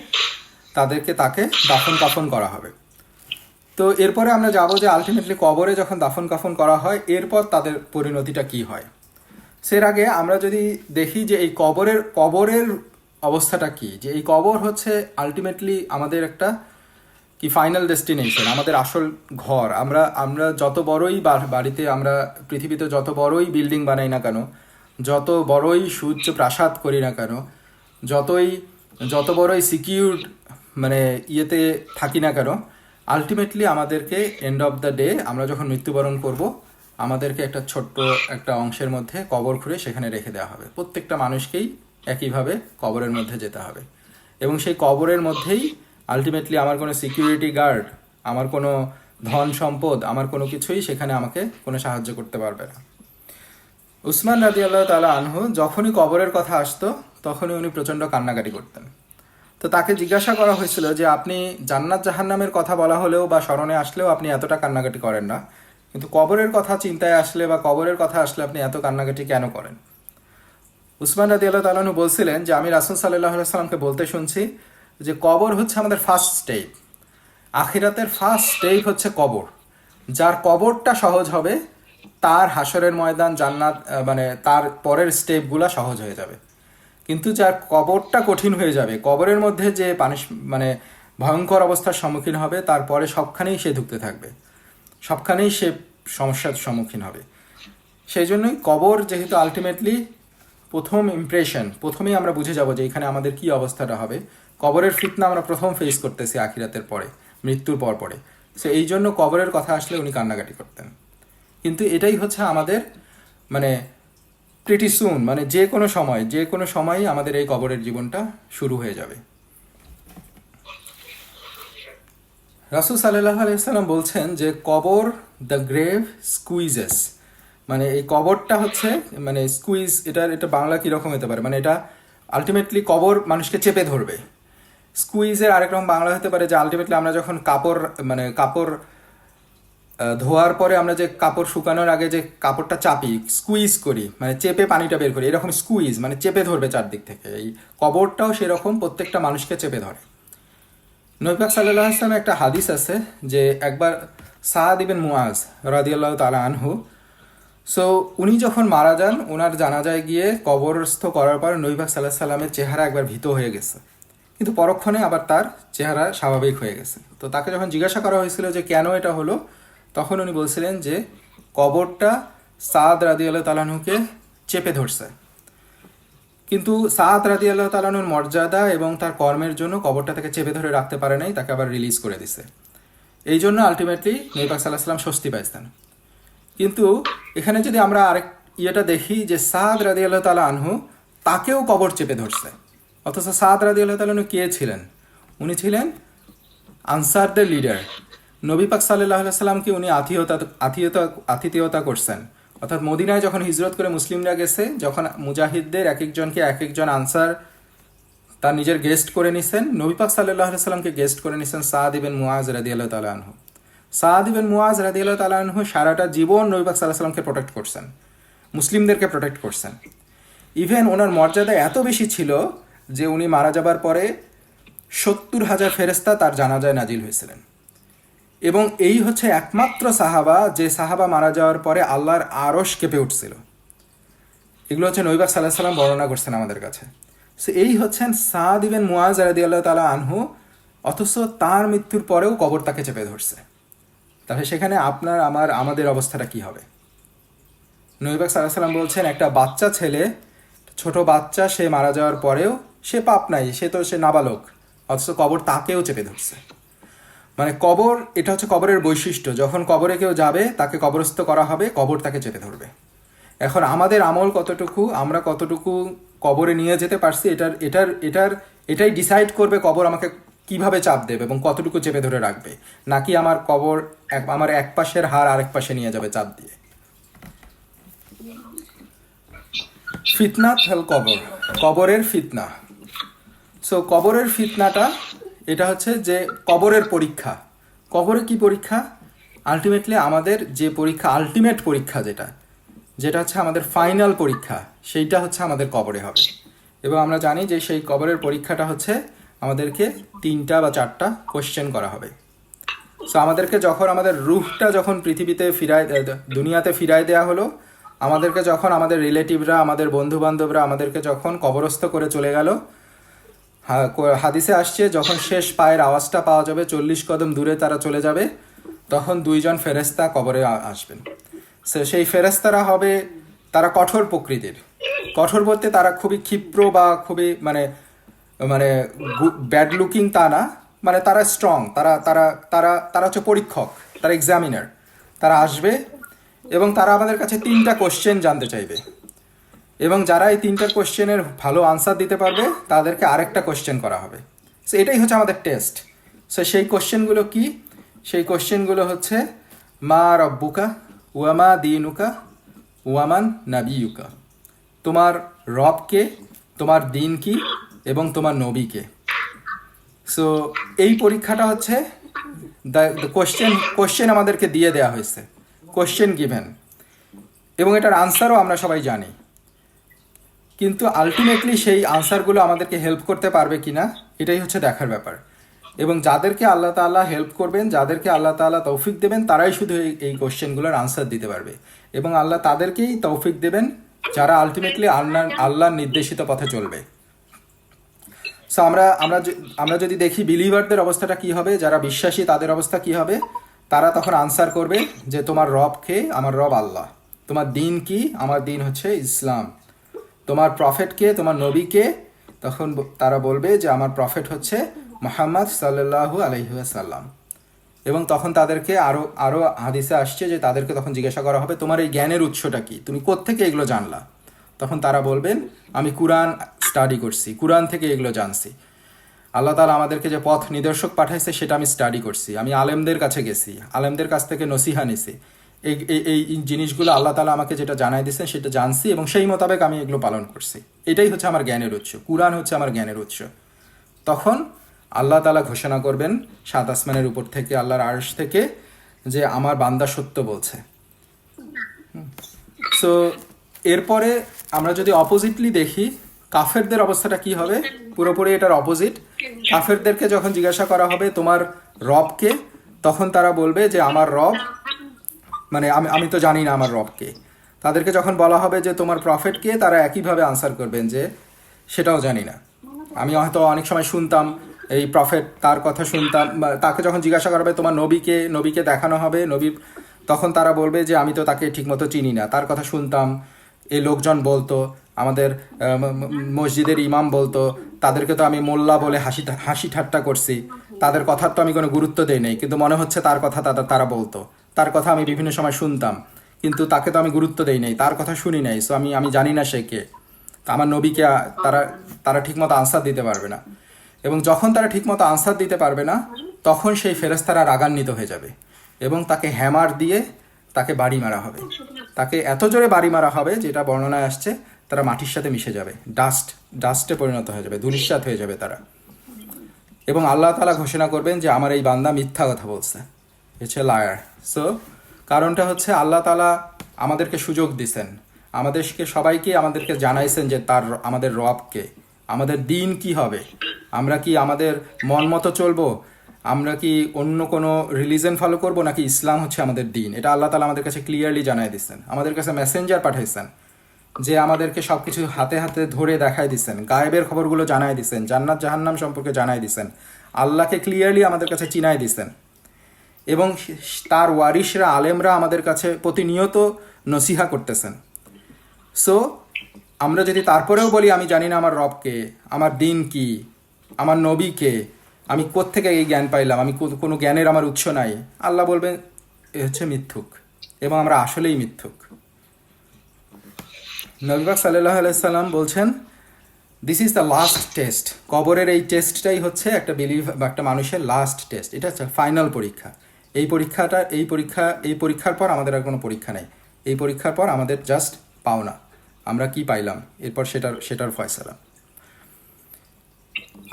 তাকে দাফন কাফন করা হবে। তো এরপরে আমরা যাব যে আলটিমেটলি কবরে যখন দাফন কাফন করা হয়, এরপর তাদের পরিণতিটা কি হয়। সের আগে আমরা যদি দেখি যে এই কবরের অবস্থাটা কি, যে এই কবর হচ্ছে আলটিমেটলি আমাদের একটা কি ফাইনাল ডেস্টিনেশন, আমাদের আসল ঘর। আমরা যত বড়ই বাড়িতে, আমরা পৃথিবীতে যত বড়ই বিল্ডিং বানাই না কেন, যত বড়ই সুউচ্চ প্রাসাদ করি না কেন, যত বড়ই সিকিউরড মানে ইয়েতে থাকি না কেন, আলটিমেটলি আমাদেরকে এন্ড অফ দ্য ডে আমরা যখন মৃত্যুবরণ করব, আমাদেরকে একটা ছোট্ট একটা অংশের মধ্যে কবর খুঁড়ে সেখানে রেখে দেওয়া হবে। প্রত্যেকটা মানুষকেই একইভাবে কবরের মধ্যে যেতে হবে, এবং সেই কবরের মধ্যেই আলটিমেটলি আমার কোনো সিকিউরিটি গার্ড, আমার কোনো ধন সম্পদ, আমার কোনো কিছুই সেখানে আমাকে কোনো সাহায্য করতে পারবে না। উসমান রাদিয়াল্লাহু তাআলা আনহু যখনই কবরের কথা আসতো, তখনই উনি প্রচণ্ড কান্নাকাটি করতেন। তো তাকে জিজ্ঞাসা করা হয়েছিল যে আপনি জান্নাত জাহান্নামের কথা বলা হলেও বা স্মরণে আসলেও আপনি এতটা কান্নাকাটি করেন না, কিন্তু কবরের কথা চিন্তায় আসলে বা কবরের কথা আসলে আপনি এত কান্নাকাটি কেন করেন? উসমান রাদিয়াল্লাহু তাআলা আনহু বলছিলেন যে আমি রাসূল সাল্লাল্লাহু আলাইহি সাল্লামকে বলতে শুনছি যে কবর হচ্ছে আমাদের ফার্স্ট স্টেপ, আখিরাতের ফার্স্ট স্টেপ হচ্ছে কবর। যার কবরটা সহজ হবে, তার হাসরের ময়দান, জান্নাত, মানে তার পরের স্টেপগুলো সহজ হয়ে যাবে। কিন্তু যার কবরটা কঠিন হয়ে যাবে, কবরের মধ্যে যে মানে ভয়ঙ্কর অবস্থার সম্মুখীন হবে, তারপরে সবখানেই সে ঢুকতে থাকবে, সবখানেই সে সমস্যার সম্মুখীন হবে। সেই জন্যই কবর যেহেতু আলটিমেটলি প্রথম ইমপ্রেশন, প্রথমেই আমরা বুঝে যাব যে এখানে আমাদের কি অবস্থাটা হবে। কবরের ফিতনা আমরা প্রথম ফেস করতেছি আখিরাতের পরে, মৃত্যুর পরে। সো এই জন্য কবরের কথা আসলে উনি কান্নাকাটি করতেন। কিন্তু এটাই হচ্ছে আমাদের মানে প্রিটি সুন, মানে যে কোনো সময়ই আমাদের এই কবরের জীবনটা শুরু হয়ে যাবে। রাসূল সাল্লাল্লাহু আলাইহি ওয়াসাল্লাম বলছেন যে কবর, দ্য গ্রেভ স্কুইজেস, মানে এই কবরটা হচ্ছে মানে স্কুইজ, এটা বাংলা কীরকম হতে পারে, মানে এটা আলটিমেটলি কবর মানুষকে চেপে ধরবে। স্কুইজের আরেক রকম বাংলা হতে পারে যে আলটিমেটলি আমরা যখন কাপড় ধোয়ার পরে আমরা যে কাপড় শুকানোর আগে যে কাপড়টা চাপি, স্কুইজ করি, মানে চেপে পানিটা বের করি, এরকম স্কুইজ মানে চেপে ধরবে চারদিক থেকে। এই কবরটাও সেরকম প্রত্যেকটা মানুষকে চেপে ধরে। নবী পাক সাল্লাল্লাহু আলাইহি ওয়াসাল্লামের একটা হাদিস আছে যে একবার সাদ ইবনে মুআজ রাদিয়াল্লাহু তাআলা আনহু, সো উনি যখন মারা যান, ওনার জানাজায় গিয়ে কবরস্থ করার পর নবী পাক সাল্লাল্লাহু আলাইহি ওয়াসাল্লামের চেহারা একবার ভীত হয়ে গেছে, কিন্তু পরক্ষণে আবার তার চেহারা স্বাভাবিক হয়ে গেছে। তো তাকে যখন জিজ্ঞাসা করা হয়েছিল যে কেন এটা হলো, তখন উনি বলছিলেন যে কবরটা সাদ রাদিয়াল্লাহু তাআলা আনহুকে চেপে ধরছে, কিন্তু সাদ রাদিয়াল্লাহু তাআলা আনহুর মর্যাদা এবং তার কর্মের জন্য কবরটা তাকে চেপে ধরে রাখতে পারে নাই, তাকে আবার রিলিজ করে দিছে। এই জন্য আলটিমেটলি নবী পাক সাল্লাল্লাহু আলাইহি ওয়াসাল্লাম স্বস্তি পাইছেন। কিন্তু এখানে যদি আমরা আরেক ইয়েটা দেখি যে সাদ রাদিয়াল্লাহু তাআলা আনহু, তাকেও কবর চেপে ধরছে। অথচ সাদ রাদিয়াল্লাহু তাআলা আনহু কে ছিলেন? উনি ছিলেন আনসারদের লিডার। নবী পাক সাল্লাল্লাহু আলাইহি সাল্লামকে উনি আতিথেয়তা করছেন। অর্থাৎ মদিনায় যখন হিজরত করে মুসলিমরা গেছে, যখন মুজাহিদদের এক একজন আনসার তার নিজের গেস্ট করে নিছেন, নবী পাক সাল্লাল্লাহু আলাইহি সাল্লামকে গেস্ট করে নিছেন সাদ ইবনে মুআজ রাদিয়াল্লাহু তাআলা আনহু। সাদ ইবনে মুআজ রাদিয়াল্লাহু তাআলা আনহু সারাটা জীবন নবী পাক সাল্লাল্লাহু আলাইহি সাল্লামকে প্রোটেক্ট করছেন, মুসলিমদেরকে প্রোটেক্ট করছেন। ইভেন ওনার মর্যাদা এত বেশি ছিল যে উনি মারা যাবার পরে 70,000 ফেরেশতা তার জানাজায় নাজিল হয়েছিলেন। এবং এই হচ্ছে একমাত্র সাহাবা যে সাহাবা মারা যাওয়ার পরে আল্লাহর আরশ কেঁপে উঠছিল। এগুলো হচ্ছে নবী পাক সাল্লাল্লাহু আলাইহি সাল্লাম বর্ণনা করছেন আমাদের কাছে। সো এই হচ্ছেন সাদ ইবনে মুআজ রাদিয়াল্লাহু তাআলা আনহু, অথচ তার মৃত্যুর পরেও কবর তাকে চেপে ধরছে। তাহলে সেখানে আমাদের অবস্থাটা কি হবে? নবী পাক সাল্লাল্লাহু আলাইহি সাল্লাম বলছেন একটা বাচ্চা ছেলে, ছোট বাচ্চা, সে মারা যাওয়ার পরেও সে পাপ নাই, সে নাবালক, অথচ কবর তাকেও চেপে ধরছে। মানে কবর, এটা হচ্ছে কবরের বৈশিষ্ট্য। যখন কবরে কেউ যাবে, তাকে কবরস্থ করা হবে, কবর তাকে চেপে ধরবে। এখন আমাদের আমল কতটুকু, আমরা কতটুকু কবরে নিয়ে যেতে পারছি, এটাই ডিসাইড করবে কবর আমাকে কিভাবে চাপ দেবে এবং কতটুকু চেপে ধরে রাখবে, নাকি আমার এক পাশের হাড় আরেক পাশে নিয়ে যাবে চাপ দিয়ে। ফিতনাত হল কবরের ফিতনা। সো কবরের ফিতনাটা এটা হচ্ছে যে কবরের পরীক্ষা। কবরে কি পরীক্ষা? আলটিমেটলি আমাদের যে পরীক্ষা, আলটিমেট পরীক্ষা যেটা হচ্ছে আমাদের ফাইনাল পরীক্ষা, সেইটা হচ্ছে আমাদের কবরে হবে। এবং আমরা জানি যে সেই কবরের পরীক্ষাটা হচ্ছে আমাদেরকে 3টা বা 4টা কোশ্চেন করা হবে। সো আমাদেরকে যখন আমাদের রুহটা যখন দুনিয়াতে ফিরায় দেওয়া হলো, আমাদেরকে যখন আমাদের রিলেটিভরা, আমাদের বন্ধুবান্ধবরা আমাদেরকে যখন কবরস্থ করে চলে গেল, হাদিসে আসছে যখন শেষ পায়ের আওয়াজটা পাওয়া যাবে, 40 কদম দূরে তারা চলে যাবে, তখন 2 জন ফেরেশতা কবরে আসবেন। সেই ফেরেশতারা হবে, তারা কঠোর প্রকৃতির। কঠোর বলতে তারা খুবই ক্ষিপ্র বা খুবই মানে ব্যাড লুকিং তা না, মানে তারা স্ট্রং, তারা হচ্ছে পরীক্ষক, তারা এক্সামিনার। তারা আসবে এবং তারা আমাদের কাছে 3টা কোশ্চেন জানতে চাইবে, এবং যারা এই 3টা কোশ্চেনের ভালো আনসার দিতে পারবে তাদেরকে আরেকটা কোশ্চেন করা হবে। সো এটাই হচ্ছে আমাদের টেস্ট। সো সেই কোশ্চেনগুলো কি? সেই কোশ্চেনগুলো হচ্ছে মা রব্বুকা ওয়ামা দিনুকা ওয়ামান নাবিয়ুকা। তোমার রবকে, তোমার দিন কি, এবং তোমার নবীকে। সো এই পরীক্ষাটা হচ্ছে কোশ্চেন আমাদেরকে দিয়ে দেওয়া হয়েছে, কোশ্চেন গিভেন, এবং এটার আনসারও আমরা সবাই জানি। কিন্তু আলটিমেটলি সেই আনসারগুলো আমাদেরকে হেল্প করতে পারবে কিনা, এটাই হচ্ছে দেখার ব্যাপার। এবং যাদেরকে আল্লাহ তাআলা হেল্প করবেন, যাদেরকে আল্লাহ তাআলা তৌফিক দেবেন, তারাই শুধু এই কোশ্চেনগুলোর আনসার দিতে পারবে। এবং আল্লাহ তাদেরকেই তৌফিক দেবেন যারা আলটিমেটলি আল্লাহর নির্দেশিত পথে চলবে। সো আমরা যদি দেখি বিলিভারদের অবস্থাটা কি হবে, যারা বিশ্বাসী তাদের অবস্থা কি হবে, তারা তখন আনসার করবে যে তোমার রব কে? আমার রব আল্লাহ। তোমার দিন কি? আমার দিন হচ্ছে ইসলাম। তোমার প্রফেট কে? তোমার নবী কে? তখন তারা বলবে যে আমার প্রফেট হচ্ছে মুহাম্মদ সাল্লাল্লাহু আলাইহি ওয়াসাল্লাম। এবং তখন তাদেরকে আরো হাদিসে আসছে যে তাদেরকে তখন জিজ্ঞাসা করা হবে তোমার এই জ্ঞানের উৎসটা কি, তুমি কোত্থেকে এগুলো জানলা? তখন তারা বলবেন আমি কুরআন স্টাডি করছি, কুরআন থেকে এগুলো জানছি। আল্লাহ তাআলা আমাদেরকে যে পথ নিদর্শক পাঠাইছে সেটা আমি স্টাডি করছি, আমি আলেমদের কাছে গেছি, আলেমদের কাছ থেকে নসিহা নিছি, এই এই এই জিনিসগুলো আল্লাহ তাআলা আমাকে যেটা জানাই দিয়েছেন সেটা জানছি এবং সেই মোতাবেক আমি এগুলো পালন করছি। এটাই হচ্ছে আমার জ্ঞানের উৎস, কুরআন হচ্ছে আমার জ্ঞানের উৎস। তখন আল্লাহ তাআলা ঘোষণা করবেন সাত আসমানের উপর থেকে, আল্লাহর আরশ থেকে, যে আমার বান্দা সত্য বলছে। সো এরপরে আমরা যদি অপোজিটলি দেখি, কাফেরদের অবস্থাটা কি হবে? পুরোপুরি এটার অপোজিট। কাফেরদেরকে যখন জিজ্ঞাসা করা হবে তোমার রবকে, তখন তারা বলবে যে আমার রব, মানে আমি তো জানি না আমার রবকে। তাদেরকে যখন বলা হবে যে তোমার প্রফেটকে, তারা একইভাবে আনসার করবেন যে সেটাও জানি না। আমি হয়তো অনেক সময় শুনতাম এই প্রফেট, তার কথা শুনতাম, বা তাকে যখন জিজ্ঞাসা করা হবে তোমার নবীকে দেখানো হবে, তখন তারা বলবে যে আমি তো তাকে ঠিকমতো চিনি না, তার কথা শুনতাম, এই লোকজন বলতো, আমাদের মসজিদের ইমাম বলতো, তাদেরকে তো আমি মোল্লা বলে হাসি ঠাট্টা করছি, তাদের কথার তো আমি কোনো গুরুত্ব দেই নাই, কিন্তু মনে হচ্ছে তার কথা তারা বলতো, তার কথা আমি বিভিন্ন সময় শুনতাম, কিন্তু তাকে তো আমি গুরুত্ব দেই নাই, তার কথা শুনি নাই, সো আমি জানি না সে কে। আমার নবীকে তারা ঠিকমতো আনসার দিতে পারবে না। এবং যখন তারা ঠিকমতো আনসার দিতে পারবে না, তখন সেই ফেরেশতারা রাগান্বিত হয়ে যাবে এবং তাকে হ্যামার দিয়ে তাকে বাড়ি মারা হবে। তাকে এত জোরে বাড়ি মারা হবে, যেটা বর্ণনায় আসছে, তারা মাটির সাথে মিশে যাবে, ডাস্টে পরিণত হয়ে যাবে, ধূলিসাৎ হয়ে যাবে তারা। এবং আল্লাহ তাআলা ঘোষণা করবেন যে আমার এই বান্দা মিথ্যা কথা বলছে, হচ্ছে লায়ার। সো কারণটা হচ্ছে আল্লাহ তাআলা আমাদেরকে সুযোগ দিছেন, আমাদেরকে জানাইছেন যে আমাদের রবকে, আমাদের দিন কি হবে, আমরা কি আমাদের মন মতো চলবো, আমরা কি অন্য কোনো রিলিজন ফলো করব, নাকি ইসলাম হচ্ছে আমাদের দিন। এটা আল্লাহ তাআলা আমাদের কাছে ক্লিয়ারলি জানাই দিচ্ছেন। আমাদের কাছে মেসেঞ্জার পাঠাইছেন যে আমাদেরকে সব কিছু হাতে হাতে ধরে দেখাই দিচ্ছেন, গায়েবের খবরগুলো জানাই দিচ্ছেন, জান্নাত জাহান্নাম সম্পর্কে জানাই দিচ্ছেন, আল্লাহকে ক্লিয়ারলি আমাদের কাছে চিনাই দিচ্ছেন। এবং তার ওয়ারিশরা, আলেমরা আমাদের কাছে প্রতিনিয়ত নসিহা করতেছেন। সো আমরা যদি তারপরেও বলি আমি জানি না আমার রবকে, আমার দিন কি, আমার নবীকে, আমি কোত্থেকে এই জ্ঞান পাইলাম, আমি কোনো জ্ঞানের আমার উৎস নাই, আল্লাহ বলবেন এ হচ্ছে মিথ্যুক, এবং আমরা আসলেই মিথ্যুক। নবী পাক সাল্লাল্লাহু আলাইহি সাল্লাম বলছেন this is the last test. কবরের এই টেস্টটাই হচ্ছে একটা একটা মানুষের লাস্ট টেস্ট, এটা হচ্ছে ফাইনাল পরীক্ষা। এই পরীক্ষার পর আমাদের আর কোনো পরীক্ষা নেই। এই পরীক্ষার পর আমাদের জাস্ট পাওনা, আমরা কি পাইলাম, এরপর সেটার ফয়সালা।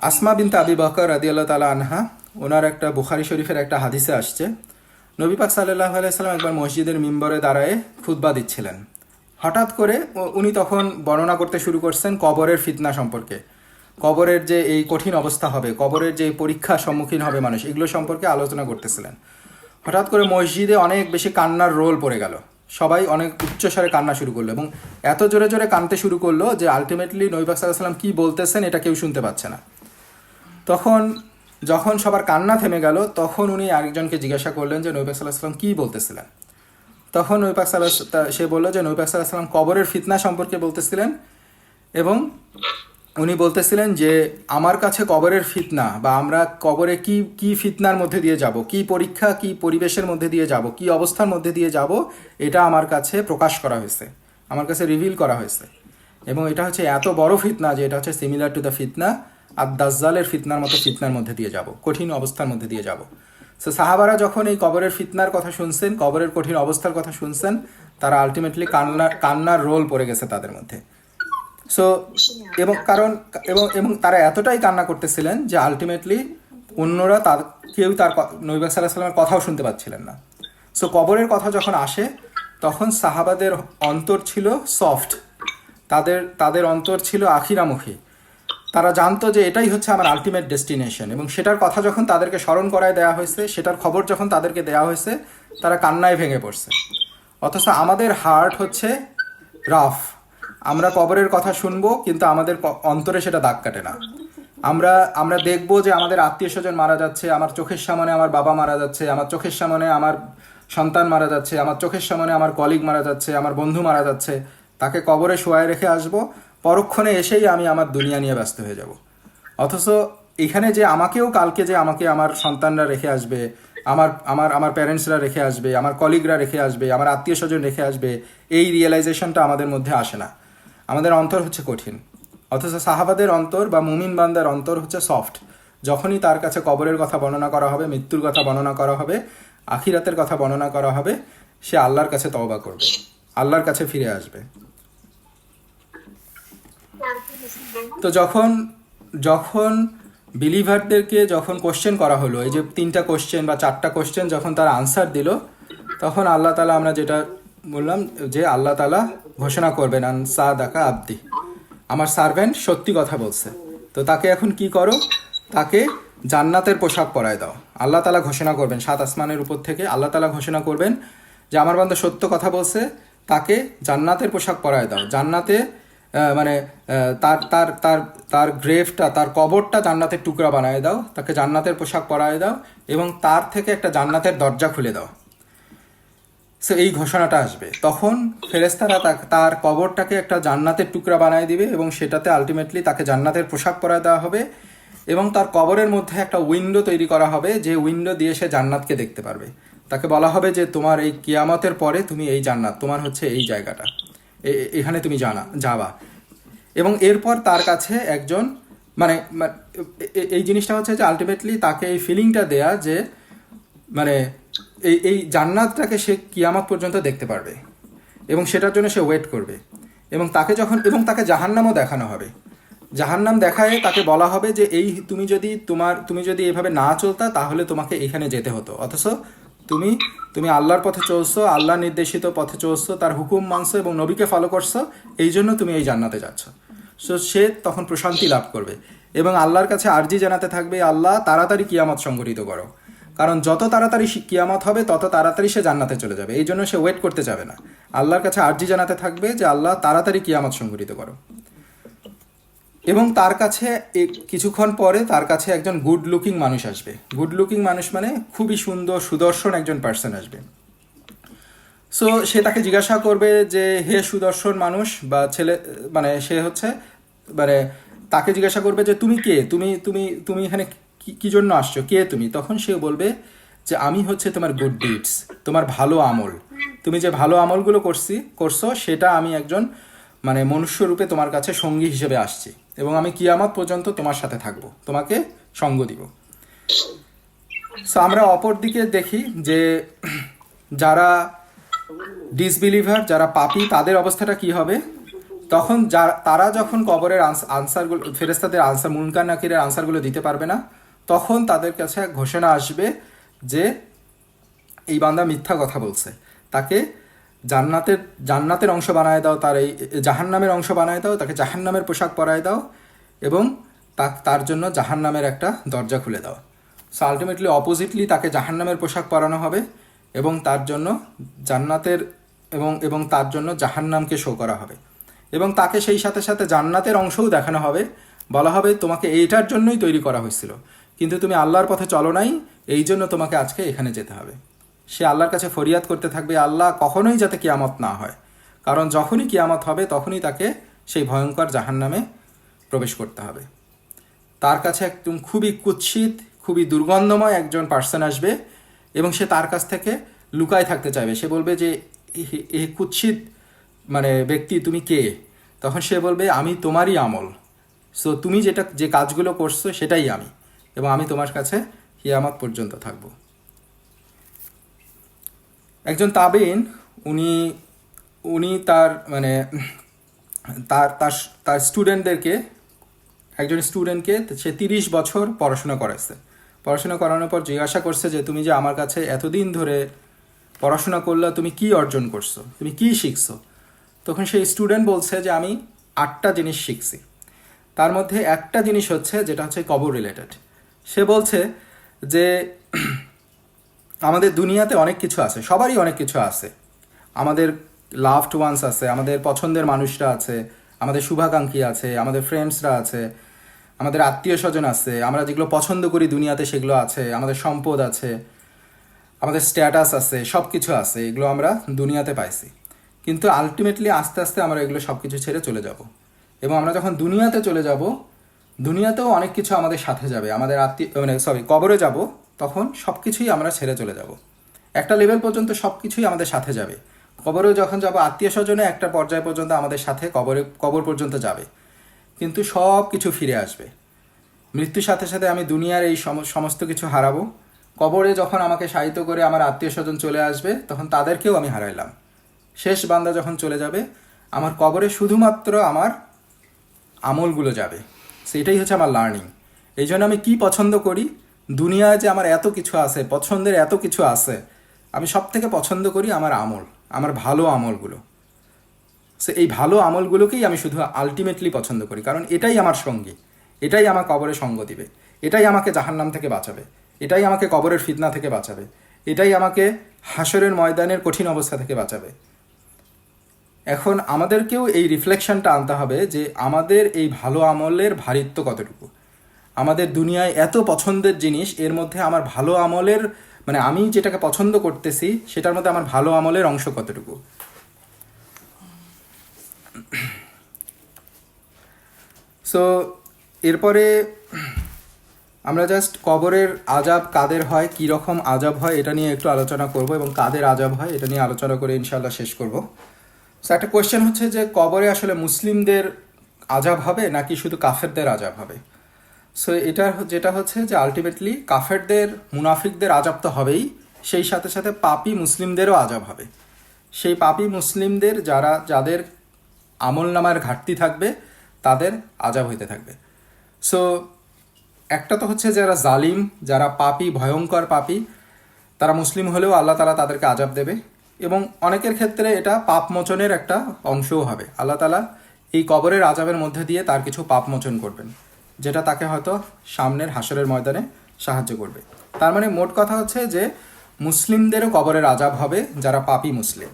আসমা বিনতে আবি বকর রাদিয়াল্লাহু তাআলা আনহা, ওনার একটা বুখারী শরীফের একটা হাদিসে আসছে, নবী পাক সাল্লাল্লাহু আলাইহি সাল্লাম একবার মসজিদের মিম্বরে দাঁড়ায় খুতবা দিচ্ছিলেন। হঠাৎ করে উনি তখন বর্ণনা করতে শুরু করছেন কবরের ফিতনা সম্পর্কে, কবরের যে এই কঠিন অবস্থা হবে, কবরের যে পরীক্ষার সম্মুখীন হবে মানুষ, এগুলো সম্পর্কে আলোচনা করতেছিলেন। হঠাৎ করে মসজিদে অনেক বেশি কান্নার রোল পড়ে গেল, সবাই অনেক উচ্চস্বরে কান্না শুরু করলো, এবং এত জোরে জোরে কাঁদতে শুরু করলো যে আলটিমেটলি নবী পাক সাল্লাল্লাহু আলাইহি সাল্লাম কী বলতেছেন এটা কেউ শুনতে পাচ্ছে না। যখন সবার কান্না থেমে গেল, তখন উনি আরেকজনকে জিজ্ঞাসা করলেন যে নবী পাক সাল্লাল্লাহু আলাইহি সাল্লাম কী বলতেছিলেন। তখন নবী পাক সে বলল যে নবী পাক সাল্লাল্লাহু আলাইহি সাল্লাম কবরের ফিতনা সম্পর্কে বলতেছিলেন, এবং উনি বলতেছিলেন যে আমার কাছে কবরের ফিতনা, বা আমরা কবরে কি ফিতনার মধ্যে দিয়ে যাব, কি পরীক্ষা, কি পরিবেশের মধ্যে দিয়ে যাব, কি অবস্থার মধ্যে দিয়ে যাব, এটা আমার কাছে প্রকাশ করা হয়েছে, আমার কাছে রিভিল করা হয়েছে। এবং এটা হচ্ছে এত বড় ফিতনা যে এটা হচ্ছে সিমিলার টু দ্য ফিতনা আর দাজ্জালের ফিতনার মতো ফিতনার মধ্যে দিয়ে যাব, কঠিন অবস্থার মধ্যে দিয়ে যাব। সো সাহাবারা যখন এই কবরের ফিতনার কথা শুনছেন, কবরের কঠিন অবস্থার কথা শুনছেন, তারা আলটিমেটলি কান্নার রোল পড়ে গেছে তাদের মধ্যে। সো এবং তারা এতটাই কান্না করতেছিলেন যে আলটিমেটলি অন্যরা কেউ তার নবী সাল্লাল্লাহু আলাইহি সাল্লামের কথাও শুনতে পাচ্ছিলেন না। সো কবরের কথা যখন আসে, তখন সাহাবাদের অন্তর ছিল সফট, তাদের অন্তর ছিল আখিরামুখী। তারা জানতো যে এটাই হচ্ছে আমার আলটিমেট ডেস্টিনেশন, এবং সেটার কথা যখন তাদেরকে স্মরণ করায় দেওয়া হয়েছে, সেটার খবর যখন তাদেরকে দেওয়া হয়েছে, তারা কান্নায় ভেঙে পড়ছে। অথচ আমাদের হার্ট হচ্ছে রাফ, আমরা কবরের কথা শুনবো, কিন্তু আমাদের অন্তরে সেটা দাগ কাটে না। আমরা দেখবো যে আমাদের আত্মীয় স্বজন মারা যাচ্ছে, আমার চোখের সামনে আমার বাবা মারা যাচ্ছে, আমার চোখের সামনে আমার সন্তান মারা যাচ্ছে, আমার চোখের সামনে আমার কলিগ মারা যাচ্ছে, আমার বন্ধু মারা যাচ্ছে, তাকে কবরে শোয়ায় রেখে আসবো, পরক্ষণে এসেই আমি আমার দুনিয়া নিয়ে ব্যস্ত হয়ে যাব। অথচ এখানে যে কালকে যে আমাকে আমার সন্তানরা রেখে আসবে, আমার প্যারেন্টসরা রেখে আসবে, আমার কলিগরা রেখে আসবে, আমার আত্মীয় স্বজন রেখে আসবে, এই রিয়েলাইজেশনটা আমাদের মধ্যে আসে না। আমাদের অন্তর হচ্ছে কঠিন। অথচ সাহাবাদের অন্তর বা মুমিন বান্দার অন্তর হচ্ছে সফট। যখনই তার কাছে কবরের কথা বর্ণনা করা হবে, মৃত্যুর কথা বর্ণনা করা হবে, আখিরাতের কথা বর্ণনা করা হবে, সে আল্লাহর কাছে তওবা করবে, আল্লাহর কাছে ফিরে আসবে। তো যখন যখন বিলিভারদেরকে যখন কোশ্চেন করা হলো, এই যে 3টা কোশ্চেন বা 4টা কোশ্চেন যখন তারা আনসার দিল, তখন আল্লাহ তালা, আমরা যেটা বললাম যে আল্লাহ তালা ঘোষণা করবেন আন সাদাকা আব্দি, আমার সার্ভেন্ট সত্যি কথা বলছে, তো তাকে এখন কি করো, তাকে জান্নাতের পোশাক পরায় দাও। আল্লাহ তালা ঘোষণা করবেন 7 আসমানের উপর থেকে, আল্লাহ তালা ঘোষণা করবেন যে আমার বান্দা সত্য কথা বলছে, তাকে জান্নাতের পোশাক পরায় দাও। জান্নাতে মানে তার তার তার তার গ্রেভটা, তার কবরটা জান্নাতের টুকরা বানায় দাও, তাকে জান্নাতের পোশাক পরায় দাও এবং তার থেকে একটা জান্নাতের দরজা খুলে দাও। সো এই ঘোষণাটা আসবে, তখন ফেরেশতারা তার কবরটাকে একটা জান্নাতের টুকরা বানায় দিবে এবং সেটাতে আলটিমেটলি তাকে জান্নাতের পোশাক পরায় দেওয়া হবে এবং তার কবরের মধ্যে একটা উইন্ডো তৈরি করা হবে, যে উইন্ডো দিয়ে সে জান্নাতকে দেখতে পারবে। তাকে বলা হবে যে তোমার এই কিয়ামতের পরে তুমি এই জান্নাত, তোমার হচ্ছে এই জায়গাটা, এখানে তুমি যাবা। এবং এরপর তার কাছে একজন মানে এই জিনিসটা হচ্ছে যে আলটিমেটলি তাকে এই ফিলিংটা দেয়া যে মানে এই জান্নাতটাকে সে কিয়ামত পর্যন্ত দেখতে পারবে এবং সেটার জন্য সে ওয়েট করবে। এবং তাকে জাহান্নামও দেখানো হবে। জাহান্নাম দেখায় তাকে বলা হবে যে এই তুমি যদি এভাবে না চলতা তাহলে তোমাকে এখানে যেতে হতো, অথচ তুমি আল্লাহর পথে চলছো, আল্লাহ নির্দেশিত পথে চলছো, তার হুকুম মানছো এবং নবীকে ফলো করছো, এই জন্য তুমি এই জান্নাতে যাচ্ছ। সো সে তখন প্রশান্তি লাভ করবে এবং আল্লাহর কাছে আরজি জানাতে থাকবে, আল্লাহ তাড়াতাড়ি কিয়ামত সংঘটিত করো, কারণ যত তাড়াতাড়ি কিয়ামত হবে তত তাড়াতাড়ি সে জান্নাতে চলে যাবে, এই জন্য সে ওয়েট করতে যাবে না, আল্লাহর কাছে আরজি জানাতে থাকবে যে আল্লাহ তাড়াতাড়ি কিয়ামত সংঘটিত করো। এবং তার কাছে কিছুক্ষণ পরে তার কাছে একজন গুড লুকিং মানুষ আসবে। গুড লুকিং মানুষ মানে খুবই সুন্দর সুদর্শন একজন পার্সন আসবে। সো সে তাকে জিজ্ঞাসা করবে যে হে সুদর্শন মানুষ বা ছেলে, মানে সে হচ্ছে মানে তাকে জিজ্ঞাসা করবে যে তুমি কে, তুমি এখানে কি জন্য আসছো, কে তুমি? তখন সে বলবে যে আমি হচ্ছে তোমার গুড ডিডস, তোমার ভালো আমল, তুমি যে ভালো আমলগুলো করছো সেটা আমি একজন মানে মনুষ্য রূপে তোমার কাছে সঙ্গী হিসেবে আসছি এবং আমি কিয়ামত পর্যন্ত তোমার সাথে থাকবো, তোমাকে সঙ্গ দিব। সো আমরা অপর দিকে দেখি যে যারা ডিসবিলিভার, যারা পাপী, তাদের অবস্থাটা কি হবে। তখন তারা যখন কবরের আনসারগুলো, ফেরেশতাদের আনসার, মুনকার নাকিরের আনসারগুলো দিতে পারবে না, তখন তাদের কাছে ঘোষণা আসবে যে এই বান্দা মিথ্যা কথা বলছে, তাকে জান্নাতের অংশ বানায় দাও, তার এই জাহান্নামের অংশ বানায় দাও, তাকে জাহান্নামের পোশাক পরায় দাও এবং তার জন্য জাহান্নামের একটা দরজা খুলে দাও। সো আলটিমেটলি অপোজিটলি তাকে জাহান্নামের পোশাক পরানো হবে এবং তার জন্য জান্নাতের এবং তার জন্য জাহান্নামকে শো করা হবে এবং তাকে সেই সাথে সাথে জান্নাতের অংশও দেখানো হবে। বলা হবে তোমাকে এইটার জন্যই তৈরি করা হয়েছিল, কিন্তু তুমি আল্লাহর পথে চলো নাই, এই জন্য তোমাকে আজকে এখানে যেতে হবে। সে আল্লাহর কাছে ফরিয়াদ করতে থাকবে, আল্লাহ কখনোই যাতে কিয়ামত না হয়, কারণ যখনই কিয়ামত হবে তখনই তাকে সেই ভয়ঙ্কর জাহান্নামে প্রবেশ করতে হবে। তার কাছে একদম খুবই কুৎসিত, খুবই দুর্গন্ধময় একজন পার্সন আসবে এবং সে তার কাছ থেকে লুকায় থাকতে চাইবে। সে বলবে যে এই কুৎসিত মানে ব্যক্তি তুমি কে? তখন সে বলবে আমি তোমারই আমল, সো তুমি যে কাজগুলো করছো সেটাই আমি, এবং আমি তোমার কাছে কিয়ামত পর্যন্ত থাকবো। একজন তাবেইন উনি তার মানে তার স্টুডেন্টদেরকে, একজন স্টুডেন্টকে সে 30 বছর পড়াশোনা করাচ্ছে। পড়াশোনা করানোর পর জিজ্ঞাসা করছে যে তুমি যে আমার কাছে এতদিন ধরে পড়াশোনা করলে তুমি কি অর্জন করছো, তুমি কি শিখছো? তখন সেই স্টুডেন্ট বলছে যে আমি 8টা জিনিস শিখছি, তার মধ্যে একটা জিনিস হচ্ছে যেটা হচ্ছে কবর রিলেটেড। সে বলছে যে আমাদের দুনিয়াতে অনেক কিছু আছে, সবারই অনেক কিছু আছে, আমাদের লাভড ওয়ান্স আছে, আমাদের পছন্দের মানুষরা আছে, আমাদের শুভাকাঙ্ক্ষী আছে, আমাদের ফ্রেন্ডসরা আছে, আমাদের আত্মীয় স্বজন আছে, আমরা যেগুলো পছন্দ করি দুনিয়াতে সেগুলো আছে, আমাদের সম্পদ আছে, আমাদের স্ট্যাটাস আছে, সব কিছু আছে, এগুলো আমরা দুনিয়াতে পাইছি। কিন্তু আলটিমেটলি আস্তে আস্তে আমরা এগুলো সব কিছু ছেড়ে চলে যাব এবং আমরা যখন দুনিয়াতে চলে যাব, দুনিয়াতেও অনেক কিছু আমাদের সাথে যাবে, আমাদের কবরে যাব, তখন সব কিছুই আমরা ছেড়ে চলে যাব। একটা লেভেল পর্যন্ত সব কিছুই আমাদের সাথে যাবে। কবরেও যখন যাব, আত্মীয় স্বজনে একটা পর্যায় পর্যন্ত আমাদের সাথে কবর পর্যন্ত যাবে, কিন্তু সব কিছু ফিরে আসবে। মৃত্যুর সাথে সাথে আমি দুনিয়ার এই সমস্ত কিছু হারাবো, কবরে যখন আমাকে শায়িত করে আমার আত্মীয় স্বজন চলে আসবে তখন তাদেরকেও আমি হারাইলাম। শেষ বান্দা যখন চলে যাবে আমার কবরে শুধুমাত্র আমার আমলগুলো যাবে। সেটাই হচ্ছে আমার লার্নিং। এই জন্য আমি কি পছন্দ করি, দুনিয়ায় যে আমার এত কিছু আছে, পছন্দের এত কিছু আছে, আমি সব থেকে পছন্দ করি আমার আমল, আমার ভালো আমলগুলো। সো এই ভালো আমলগুলোকেই আমি শুধু আলটিমেটলি পছন্দ করি, কারণ এটাই আমার সঙ্গী, এটাই আমার কবরে সঙ্গ দিবে, এটাই আমাকে জাহান্নাম থেকে বাঁচাবে, এটাই আমাকে কবরের ফিতনা থেকে বাঁচাবে, এটাই আমাকে হাসরের ময়দানের কঠিন অবস্থা থেকে বাঁচাবে। এখন আমাদেরকেও এই রিফ্লেকশনটা আনতে হবে যে আমাদের এই ভালো আমলের ভারিত্ব কতটুকু। আমাদের দুনিয়ায় এত পছন্দের জিনিস, এর মধ্যে আমার ভালো আমলের মানে আমি যেটাকে পছন্দ করতেছি সেটার মধ্যে আমার ভালো আমলের অংশ কতটুকু। সো এরপরে আমরা জাস্ট কবরের আজাব কাদের হয়, কী রকম আজাব হয় এটা নিয়ে একটু আলোচনা করব, এবং কাদের আজাব হয় এটা নিয়ে আলোচনা করে ইনশাল্লাহ শেষ করব। সো একটা কোয়েশ্চেন হচ্ছে যে কবরে আসলে মুসলিমদের আজাব হবে নাকি শুধু কাফেরদের আজাব হবে। সো এটা যেটা হচ্ছে যে আলটিমেটলি কাফেরদের মুনাফিকদের আজাব তো হবেই, সেই সাথে সাথে পাপী মুসলিমদেরও আজাব হবে। সেই পাপী মুসলিমদের যাদের আমল নামার ঘাটতি থাকবে তাদের আজাব হইতে থাকবে। সো একটা তো হচ্ছে যারা জালিম, যারা পাপী, ভয়ঙ্কর পাপী, তারা মুসলিম হলেও আল্লাহ তাআলা তাদেরকে আজাব দেবে, এবং অনেকের ক্ষেত্রে এটা পাপ মোচনের একটা অংশও হবে। আল্লাহ তাআলা এই কবরের আজাবের মধ্যে দিয়ে তার কিছু পাপ মোচন করবেন, যেটা তাকে হয়তো সামনের হাসরের ময়দানে সাহায্য করবে। তার মানে মোট কথা হচ্ছে যে মুসলিমদেরও কবরের আজাব হবে, যারা পাপী মুসলিম।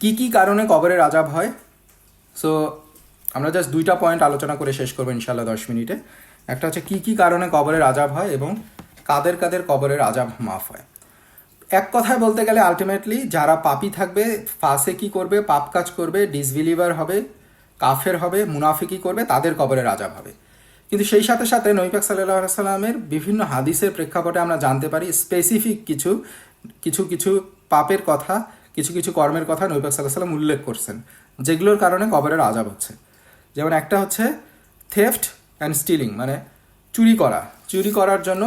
কি কি কারণে কবরের আজাব হয়? সো আমরা জাস্ট দুইটা পয়েন্ট আলোচনা করে শেষ করবো ইনশাল্লাহ 10 মিনিটে। একটা হচ্ছে কি কি কারণে কবরের আজাব হয় এবং কাদের কাদের কবরের আজাব মাফ হয়। এক কথায় বলতে গেলে আলটিমেটলি যারা পাপী থাকবে, ফাসে কি করবে, পাপ কাজ করবে, ডিসবিলিভার হবে, কাফের হবে, মুনাফিকি করবে, তাদের কবরের আজাব হবে। কিন্তু সেই সাথে সাথে নবী পাক সাল্লাল্লাহু আলাইহি সাল্লামের বিভিন্ন হাদিসের প্রেক্ষাপটে আমরা জানতে পারি স্পেসিফিক কিছু কিছু কিছু পাপের কথা, কিছু কিছু কর্মের কথা নবী পাক সাল্লাল্লাহু আলাইহি সাল্লাম উল্লেখ করছেন, যেগুলোর কারণে কবরের আজাব হচ্ছে। যেমন একটা হচ্ছে থেফট অ্যান্ড স্টিলিং, মানে চুরি করার জন্য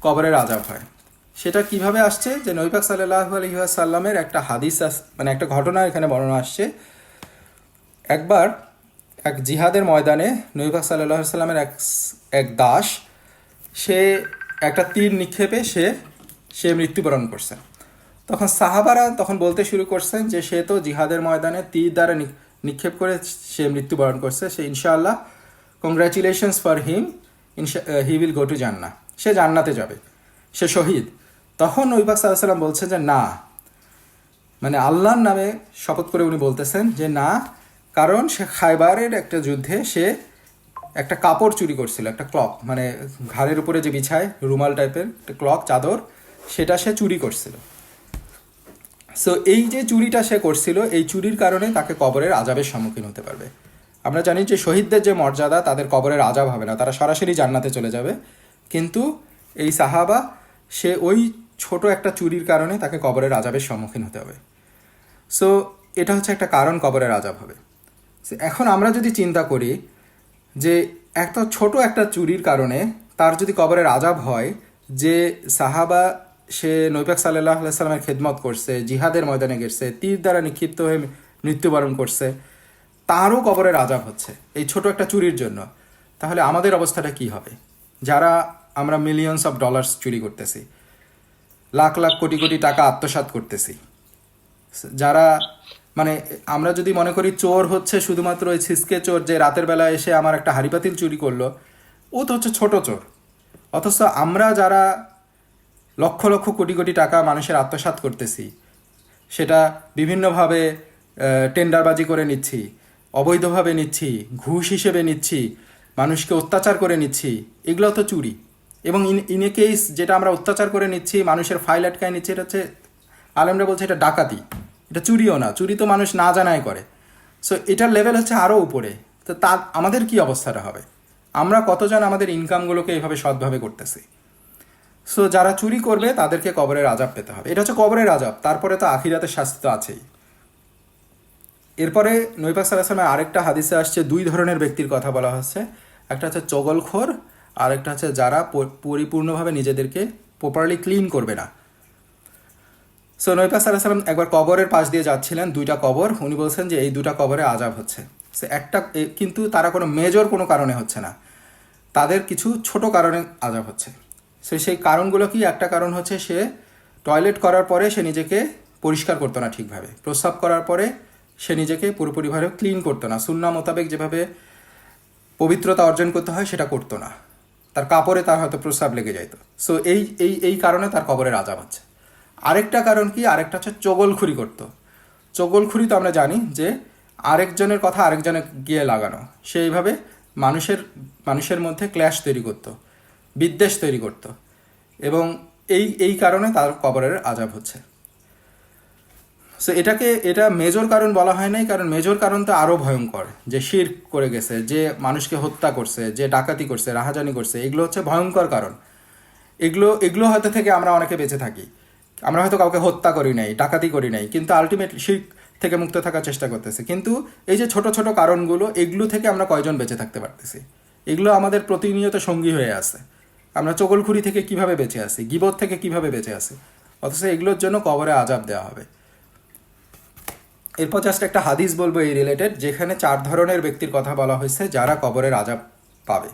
কবরের আজাব হয়। সেটা কিভাবে আসছে যে নবী পাক সাল্লাল্লাহু আলাইহি ওয়াসাল্লামের একটা হাদিস মানে একটা ঘটনা এখানে বর্ণনা আসছে। একবার এক জিহাদের ময়দানে নবী পাক সাল্লাল্লাহু আলাইহি ওয়াসাল্লামের এক দাস, সে একটা তীর নিক্ষেপে সে মৃত্যুবরণ করছে। তখন সাহাবারা তখন বলতে শুরু করছেন যে সে তো জিহাদের ময়দানে তীর দ্বারা নিক্ষেপ করে সে মৃত্যুবরণ করছে, সে ইনশাআল্লাহ congratulations for him, he will go to জান্নাহ, সে জান্নাতে যাবে, সে শহীদ। তখন নবী পাক সাল্লাল্লাহু আলাইহি ওয়াসাল্লাম বলছে যে না, মানে আল্লাহর নামে শপথ করে উনি বলতেছেন যে না, কারণ সে খায়বারের একটা যুদ্ধে সে একটা কাপড় চুরি করছিল, একটা ক্লক, মানে ঘাড়ের উপরে যে বিছায় রুমাল টাইপের একটা ক্লক, চাদর, সেটা সে চুরি করছিল। সো এই যে চুরিটা সে করছিল, এই চুরির কারণে তাকে কবরের আজাবের সম্মুখীন হতে পারবে। আমরা জানি যে শহীদদের যে মর্যাদা, তাদের কবরের আজাব হবে না, তারা সরাসরি জান্নাতে চলে যাবে। কিন্তু এই সাহাবা, সে ওই ছোট একটা চুরির কারণে তাকে কবরের আজাবের সম্মুখীন হতে হবে। সো এটা হচ্ছে একটা কারণ কবরের আজাব হবে। এখন আমরা যদি চিন্তা করি যে একটা ছোট একটা চুরির কারণে তার যদি কবরের আজাব হয়, যে সাহাবা সে নবী পাক সাল্লাল্লাহু আলাইহি সাল্লামের খেদমত করছে, জিহাদের ময়দানে গেছে, তীর দ্বারা নিক্ষিপ্ত হয়ে মৃত্যুবরণ করছে, তারও কবরের আজাব হচ্ছে এই ছোট একটা চুরির জন্য। তাহলে আমাদের অবস্থাটা কি হবে, যারা আমরা মিলিয়নস অফ ডলার্স চুরি করতেছি, লাখ লাখ কোটি কোটি টাকা আত্মসাৎ করতেছি, যারা মানে আমরা যদি মনে করি চোর হচ্ছে শুধুমাত্র ওই ছিসকে চোর যে রাতের বেলা এসে আমার একটা হাঁড়িপাতিল চুরি করলো, ও তো হচ্ছে ছোট চোর। অথচ আমরা যারা লক্ষ লক্ষ কোটি কোটি টাকা মানুষের আত্মসাৎ করতেছি, সেটা বিভিন্নভাবে টেন্ডারবাজি করে নিচ্ছি, অবৈধভাবে নিচ্ছি, ঘুষ হিসেবে নিচ্ছি, মানুষকে অত্যাচার করে নিচ্ছি, এগুলো তো চুরি। এবং ইন এ কেস যেটা আমরা অত্যাচার করে নিচ্ছি, মানুষের ফাইল আটকায় নিচ্ছি, এটা হচ্ছে আলেমরা বলছে এটা ডাকাতি, এটা চুরিও না, চুরি তো মানুষ না জানায় করে। সো এটার লেভেল হচ্ছে আরও উপরে। তো আমাদের কি অবস্থাটা হবে, আমরা কতজন আমাদের ইনকামগুলোকে এভাবে সৎভাবে করতেছি। সো যারা চুরি করবে তাদেরকে কবরের আজাব পেতে হবে, এটা হচ্ছে কবরের আজাব। তারপরে তো আখিরাতের শাস্তি তো আছেই। এরপরে নবী পাক সাল্লাল্লাহু আলাইহি ওয়াসাল্লামের আরেকটা হাদিসে আসছে দুই ধরনের ব্যক্তির কথা বলা হচ্ছে, একটা হচ্ছে চগলখোর আরেকটা হচ্ছে যারা পরিপূর্ণভাবে নিজেদেরকে প্রপারলি ক্লিন করবে না। সো নবী পাক সাল্লাল্লাহু আলাইহি ওয়াসাল্লাম একবার কবরের পাশ দিয়ে যাচ্ছিলেন, দুইটা কবর, উনি বলছেন যে এই দুটা কবরে আযাব হচ্ছে। সে একটা কিন্তু তারা কোনো মেজর কোনো কারণে হচ্ছে না, তাদের কিছু ছোট কারণে আযাব হচ্ছে। সেই কারণগুলো কি? একটা কারণ হচ্ছে সে টয়লেট করার পরে সে নিজেকে পরিষ্কার করতো না ঠিকভাবে, প্রস্রাব করার পরে সে নিজেকে পুরোপুরিভাবে ক্লিন করতো না, সুন্নাহ মোতাবেক যেভাবে পবিত্রতা অর্জন করতে হয় সেটা করতো না, তার কাপড়ে তার হয়তো প্রস্রাব লেগে যেত। সো এই কারণে তার কবরের আযাব হচ্ছে। আরেকটা কারণ কি? আরেকটা হচ্ছে চগলখুরি করতো। চগলখুরি তো আমরা জানি যে আরেকজনের কথা আরেকজনে গিয়ে লাগানো, সেইভাবে মানুষের মধ্যে ক্ল্যাশ তৈরি করতো, বিদ্বেষ তৈরি করতো, এবং এই কারণে তার কবরের আযাব হচ্ছে। সো এটা মেজর কারণ বলা হয় নাই, কারণ মেজর কারণ তো আরও ভয়ঙ্কর, যে শিরক করে গেছে, যে মানুষকে হত্যা করছে, যে ডাকাতি করছে, রাহাজানি করছে, এগুলো হচ্ছে ভয়ঙ্কর কারণ। এগুলো হয়তো থেকে আমরা অনেকে বেঁচে থাকি, আমরা হয়তো কাউকে হত্যা করি নাই, ডাকাতি করি নাই, কিন্তু আলটিমেটলি শিরক থেকে মুক্ত থাকার চেষ্টা করতেছি। কিন্তু এই যে ছোট ছোট কারণগুলো, এগুলো থেকে আমরা কয়জন বেঁচে থাকতে পারতেছি? এগুলো আমাদের প্রতিনিয়ত সঙ্গী হয়ে আছে। আমরা চগলখুরি থেকে কিভাবে বেঁচে আছি, গীবত থেকে কিভাবে বেঁচে আছি, অথচ এগুলোর জন্য কবরে আযাব দেওয়া হবে। এরপর জাস্ট একটা হাদিস বলবো এই রিলেটেড, যেখানে 4 ধরনের ব্যক্তির কথা বলা হয়েছে যারা কবরের আযাব পাবে।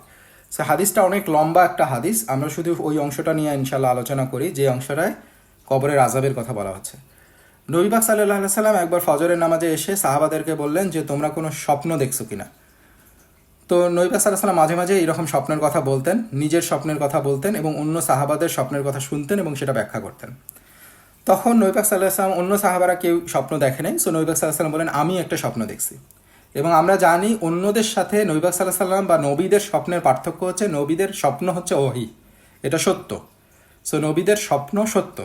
সো হাদিসটা অনেক লম্বা একটা হাদিস, আমরা শুধু ওই অংশটা নিয়ে ইনশাল্লাহ আলোচনা করি যে অংশটায় কবরের আযাবের কথা বলা হচ্ছে। নবী পাক সাল্লাল্লাহু আলাইহি সাল্লাম একবার ফজরের নামাজে এসে সাহাবাদেরকে বললেন যে তোমরা কোনো স্বপ্ন দেখছো কিনা। তো নবী পাক সাল্লাল্লাহু আলাইহি সাল্লাম মাঝে মাঝে এরকম স্বপ্নের কথা বলতেন, নিজের স্বপ্নের কথা বলতেন এবং অন্য সাহাবাদের স্বপ্নের কথা শুনতেন এবং সেটা ব্যাখ্যা করতেন। তখন নবী পাক সাল্লাল্লাহু আলাইহি সাল্লাম, অন্য সাহাবারা কেউ স্বপ্ন দেখে নাই, সো নবী পাক সাল্লাল্লাহু আলাইহি সাল্লাম বলেন আমি একটা স্বপ্ন দেখছি। এবং আমরা জানি অন্যদের সাথে নবী পাক সাল্লাল্লাহু আলাইহি সাল্লাম বা নবীদের স্বপ্নের পার্থক্য হচ্ছে নবীদের স্বপ্ন হচ্ছে ওহী, এটা সত্য। সো নবীদের স্বপ্ন সত্য।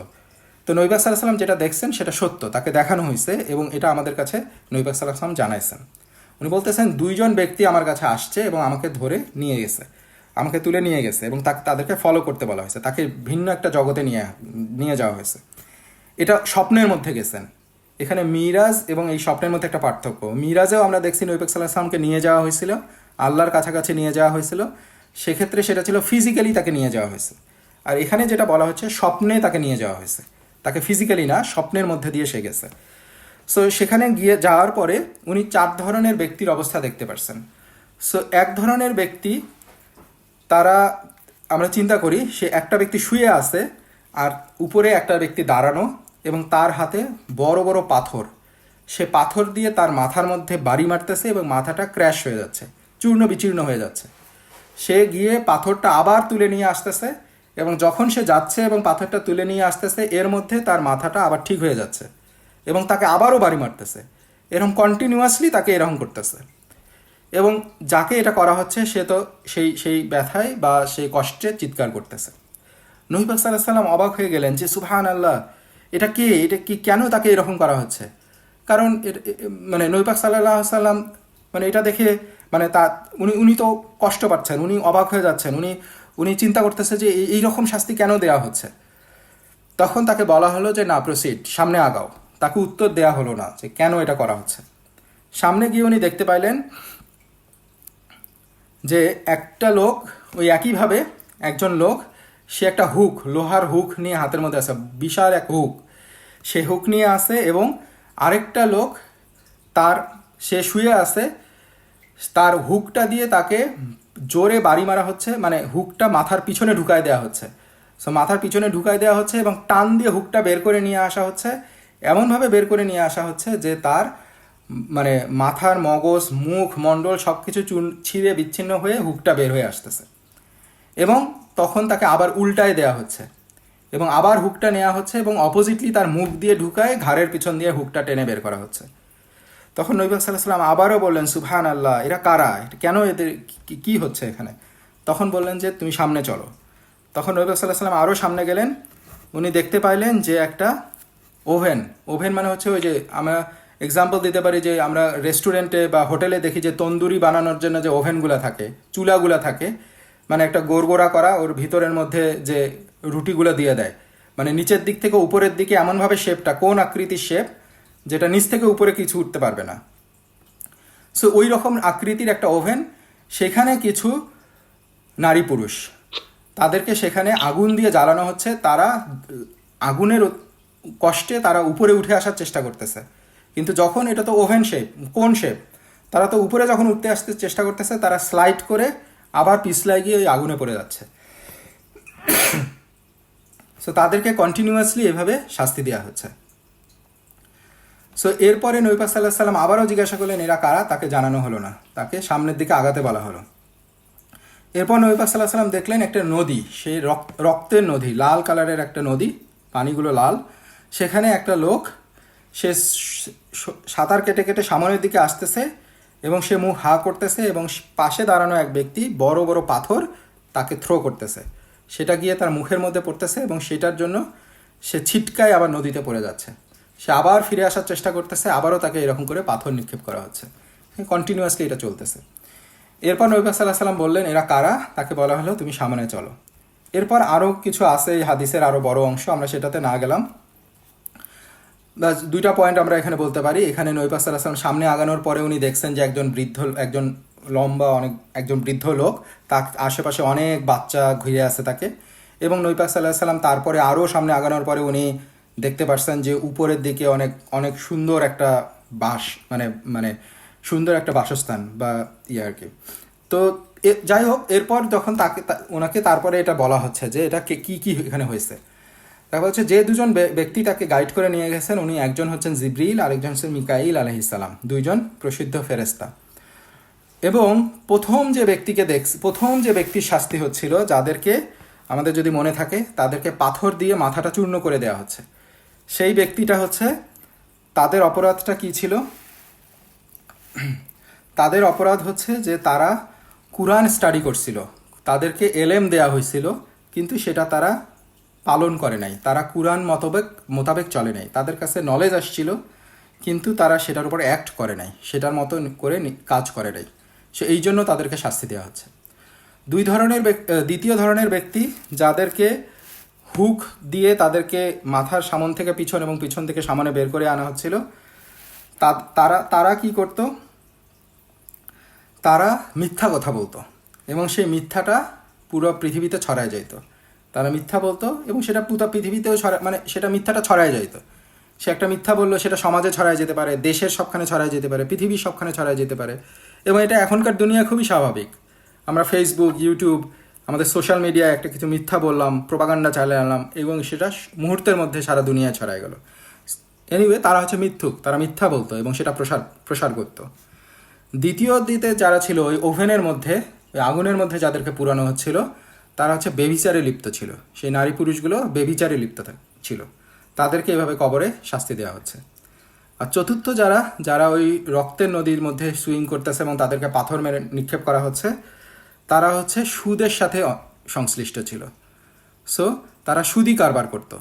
তো নবী পাক সাল্লাল্লাহু আলাইহি সাল্লাম যেটা দেখছেন সেটা সত্য, তাকে দেখানো হয়েছে এবং এটা আমাদের কাছে নবী পাক সাল্লাল্লাহু আলাইহি সাল্লাম জানাইছেন। উনি বলতেছেন 2 জন ব্যক্তি আমার কাছে আসছে এবং আমাকে ধরে নিয়ে গেছে, আমাকে তুলে নিয়ে গেছে এবং তাদেরকে ফলো করতে বলা হয়েছে, তাকে ভিন্ন একটা জগতে নিয়ে যাওয়া হয়েছে। এটা স্বপ্নের মধ্যে গেছেন। এখানে মিরাজ এবং এই স্বপ্নের মধ্যে একটা পার্থক্য। মিরাজেও আমরা দেখছি নবী পাক সাল্লাল্লাহু আলাইহি সাল্লামকে নিয়ে যাওয়া হয়েছিল, আল্লাহর কাছাকাছি নিয়ে যাওয়া হয়েছিল, সেক্ষেত্রে সেটা ছিল ফিজিক্যালি তাকে নিয়ে যাওয়া হয়েছে। আর এখানে যেটা বলা হচ্ছে স্বপ্নে তাকে নিয়ে যাওয়া হয়েছে, তাকে ফিজিক্যালি না, স্বপ্নের মধ্যে দিয়ে সে গেছে। সো সেখানে গিয়ে যাওয়ার পরে উনি 4 ধরনের ব্যক্তির অবস্থা দেখতে পারছেন। সো এক ধরনের ব্যক্তি, তারা আমরা চিন্তা করি সে একটা ব্যক্তি শুয়ে আছে আর উপরে একটা ব্যক্তি দাঁড়ানো এবং তার হাতে বড় বড় পাথর, সে পাথর দিয়ে তার মাথার মধ্যে বাড়ি মারতেছে এবং মাথাটা ক্র্যাশ হয়ে যাচ্ছে, চূর্ণ বিচূর্ণ হয়ে যাচ্ছে। সে গিয়ে পাথরটা আবার তুলে নিয়ে আসতেছে এবং যখন সে যাচ্ছে এবং পাথরটা তুলে নিয়ে আসতেছে এর মধ্যে তার মাথাটা আবার ঠিক হয়ে যাচ্ছে এবং তাকে আবারও বাড়ি মারতেছে, এরকম কন্টিনিউয়াসলি তাকে এরকম করতেছে। এবং যাকে এটা করা হচ্ছে সে তো সেই ব্যথায় বা সেই কষ্টে চিৎকার করতেছে। নবী পাক সাল্লাল্লাহু আলাইহি সাল্লাম অবাক হয়ে গেলেন যে সুবহানাল্লাহ, এটা কি কেন তাকে এরকম করা হচ্ছে? কারণ মানে নবী পাক সাল্লাল্লাহু আলাইহি সাল্লাম মানে এটা দেখে মানে উনি তো কষ্ট পাচ্ছেন, উনি অবাক হয়ে যাচ্ছেন, উনি চিন্তা করতেছে যে এইরকম শাস্তি কেন দেওয়া হচ্ছে। তখন তাকে বলা হলো যে না, প্রসিড, সামনে আগাও। তাকে উত্তর দেয়া হলো না যে কেন এটা করা হচ্ছে। সামনে গিয়ে উনি দেখতে পাইলেন যে একটা লোক, ওই একইভাবে একজন লোক, সে একটা হুক, লোহার হুক নিয়ে হাতের মধ্যে আছে, বিশাল এক হুক, সে হুক নিয়ে আসে এবং আরেকটা লোক সে শুয়ে আছে, তার হুকটা দিয়ে তাকে জোরে বাড়ি মারা হচ্ছে, মানে হুকটা মাথার পিছনে ঢুকায় দেওয়া হচ্ছে। সো মাথার পিছনে ঢুকায় দেওয়া হচ্ছে এবং টান দিয়ে হুকটা বের করে নিয়ে আসা হচ্ছে, এমনভাবে বের করে নিয়ে আসা হচ্ছে যে তার মানে মাথার মগজ, মুখ মণ্ডল সব কিছু ছিঁড়ে বিচ্ছিন্ন হয়ে হুকটা বের হয়ে আসতেছে। এবং তখন তাকে আবার উল্টায় দেওয়া হচ্ছে এবং আবার হুকটা নেওয়া হচ্ছে এবং অপোজিটলি তার মুখ দিয়ে ঢুকায় ঘাড়ের পিছন দিয়ে হুকটা টেনে বের করা হচ্ছে। তখন নবী পাক সাল্লাল্লাহু আলাইহি সাল্লাম আবারও বললেন সুবহানাল্লাহ, এরা কারা, কেন এদের কি হচ্ছে এখানে? তখন বললেন যে তুমি সামনে চলো। তখন নবী পাক সাল্লাল্লাহু আলাইহি সাল্লাম আরও সামনে গেলেন, উনি দেখতে পাইলেন যে একটা ওভেন মানে হচ্ছে ওই যে আমরা এক্সাম্পল দিতে পারি যে আমরা রেস্টুরেন্টে বা হোটেলে দেখি যে তন্দুরি বানানোর জন্য যে ওভেনগুলো থাকে, চুলাগুলো থাকে, মানে একটা গোড়গোড়া করা, ওর ভিতরের মধ্যে যে রুটিগুলো দিয়ে দেয়, মানে নিচের দিক থেকে উপরের দিকে এমনভাবে শেপটা, কোন আকৃতির শেপ, যেটা নিচ থেকে উপরে কিছু উঠতে পারবে না। সো ওই রকম আকৃতির একটা ওভেন, সেখানে কিছু নারী পুরুষ, তাদেরকে সেখানে আগুন দিয়ে জ্বালানো হচ্ছে। তারা আগুনের কষ্টে তারা উপরে উঠে আসার চেষ্টা করতেছে, কিন্তু যখন এটা তো ওভেন শেপ, কোন শেপ, তারা তো উপরে যখন উঠতে আসতে চেষ্টা করতেছে, তারা স্লাইড করে আবার পিছলাই গিয়ে ওই আগুনে পড়ে যাচ্ছে। সো তাদেরকে কন্টিনিউয়াসলি এভাবে শাস্তি দেওয়া হচ্ছে। সো এরপরে নবী পাক সাল্লাল্লাহু আলাইহি সাল্লাম আবারও জিজ্ঞাসা করলেন এরা কারা, তাকে জানানো হলো না, তাকে সামনের দিকে আগাতে বলা হলো। এরপর নবী পাক সাল্লাল্লাহু আলাইহি সাল্লাম দেখলেন একটা নদী, সেই রক্তের নদী, লাল কালারের একটা নদী, পানিগুলো লাল। সেখানে একটা লোক, সে সাঁতার কেটে কেটে সামনের দিকে আসতেছে এবং সে মুখ হা করতেছে, এবং পাশে দাঁড়ানো এক ব্যক্তি বড় বড় পাথর তাকে থ্রো করতেছে, সেটা গিয়ে তার মুখের মধ্যে পড়তেছে এবং সেটার জন্য সে ছিটকায় আবার নদীতে পড়ে যাচ্ছে। সে আবার ফিরে আসার চেষ্টা করতেছে, আবারও তাকে এরকম করে পাথর নিক্ষেপ করা হচ্ছে। কন্টিনিউয়াসলি এটা চলতেছে। এরপর নবী পাক সাল্লাল্লাহু আলাইহি সাল্লাম বললেন এরা কারা, তাকে বলা হলো তুমি সামনে চলো। এরপর আরও কিছু আছে এই হাদিসের, আরও বড় অংশ, আমরা সেটাতে না গেলাম। দুইটা পয়েন্ট আমরা এখানে বলতে পারি। এখানে নবী পাক সাল্লাল্লাহু আলাইহি সাল্লাম সামনে আগানোর পরে উনি দেখছেন যে একজন লম্বা একজন বৃদ্ধ লোক, তার আশেপাশে অনেক বাচ্চা ঘিরে আছে তাকে। এবং নবী পাক সাল্লাল্লাহু আলাইহি সাল্লাম তারপরে আরও সামনে আগানোর পরে উনি দেখতে পারছেন যে উপরের দিকে অনেক অনেক সুন্দর একটা মানে সুন্দর একটা বাসস্থান বা আর কি। তো যাই হোক, এরপর যখন ওনাকে তারপরে এটা বলা হচ্ছে যে এটা কি কি এখানে হয়েছে, তারপর হচ্ছে যে দুজন ব্যক্তি তাকে গাইড করে নিয়ে গেছেন, উনি একজন হচ্ছেন জিবরিল, আরেকজন হচ্ছেন মিকাইল আলাইহিস সালাম, দুইজন প্রসিদ্ধ ফেরেশতা। এবং প্রথম যে ব্যক্তির শাস্তি হচ্ছিল, যাদেরকে আমাদের যদি মনে থাকে, তাদেরকে পাথর দিয়ে মাথাটা চূর্ণ করে দেওয়া হচ্ছে। সেই ব্যক্তিটা হচ্ছে, তাদের অপরাধটা কি ছিল? তাদের অপরাধ হচ্ছে যে তারা কুরআন স্টাডি করছিল, তাদেরকে এলেম দেয়া হয়েছিল, কিন্তু সেটা তারা পালন করে নাই, তারা কুরআন মোতাবেক চলে নাই। তাদের কাছে নলেজ আসছিল, কিন্তু তারা সেটার উপর অ্যাক্ট করে নাই, সেটার মতো করে কাজ করে নাই। সে এই জন্য তাদেরকে শাস্তি দেওয়া হচ্ছে। দ্বিতীয় ধরনের ব্যক্তি, যাদেরকে হুক দিয়ে তাদেরকে মাথার সামন থেকে পিছন এবং পিছন থেকে সামনে বের করে আনা হচ্ছিল, তারা কি করত? তারা মিথ্যা কথা বলতো এবং সেই মিথ্যাটা পুরো পৃথিবীতে ছড়ায় যেত। তারা মিথ্যা বলতো এবং সেটা পুরো পৃথিবীতেও সেটা মিথ্যাটা ছড়ায় যেত। সে একটা মিথ্যা বললো, সেটা সমাজে ছড়ায় যেতে পারে, দেশের সবখানে ছড়ায় যেতে পারে, পৃথিবীর সবখানে ছড়ায় যেতে পারে। এবং এটা এখনকার দুনিয়া খুবই স্বাভাবিক। আমরা ফেসবুক, ইউটিউব, আমাদের সোশ্যাল মিডিয়ায় একটা কিছু মিথ্যা বললাম, প্রোপাগান্ডা চালিয়ে আনলাম এবং সেটা মুহূর্তের মধ্যে সারা দুনিয়ায় ছড়ায় গেল। এনিওয়ে, তারা হচ্ছে মিথ্যুক, তারা মিথ্যা বলতো এবং সেটা প্রসার করতো। দ্বিতীয় দিতে যারা ছিল, ওই ওভেনের মধ্যে, ওই আগুনের মধ্যে যাদেরকে পুরানো হচ্ছিল, তারা হচ্ছে বেবিচারে লিপ্ত ছিল। সেই নারী পুরুষগুলো বেবিচারে লিপ্ত ছিল, তাদেরকে এভাবে কবরে শাস্তি দেওয়া হচ্ছে। আর চতুর্থ যারা ওই রক্তের নদীর মধ্যে সুইং করতেছে এবং তাদেরকে পাথর মেরে নিক্ষেপ করা হচ্ছে, তারা হচ্ছে সুদের সাথে সংশ্লিষ্ট ছিল। সো তারা সুদি কারবার করত।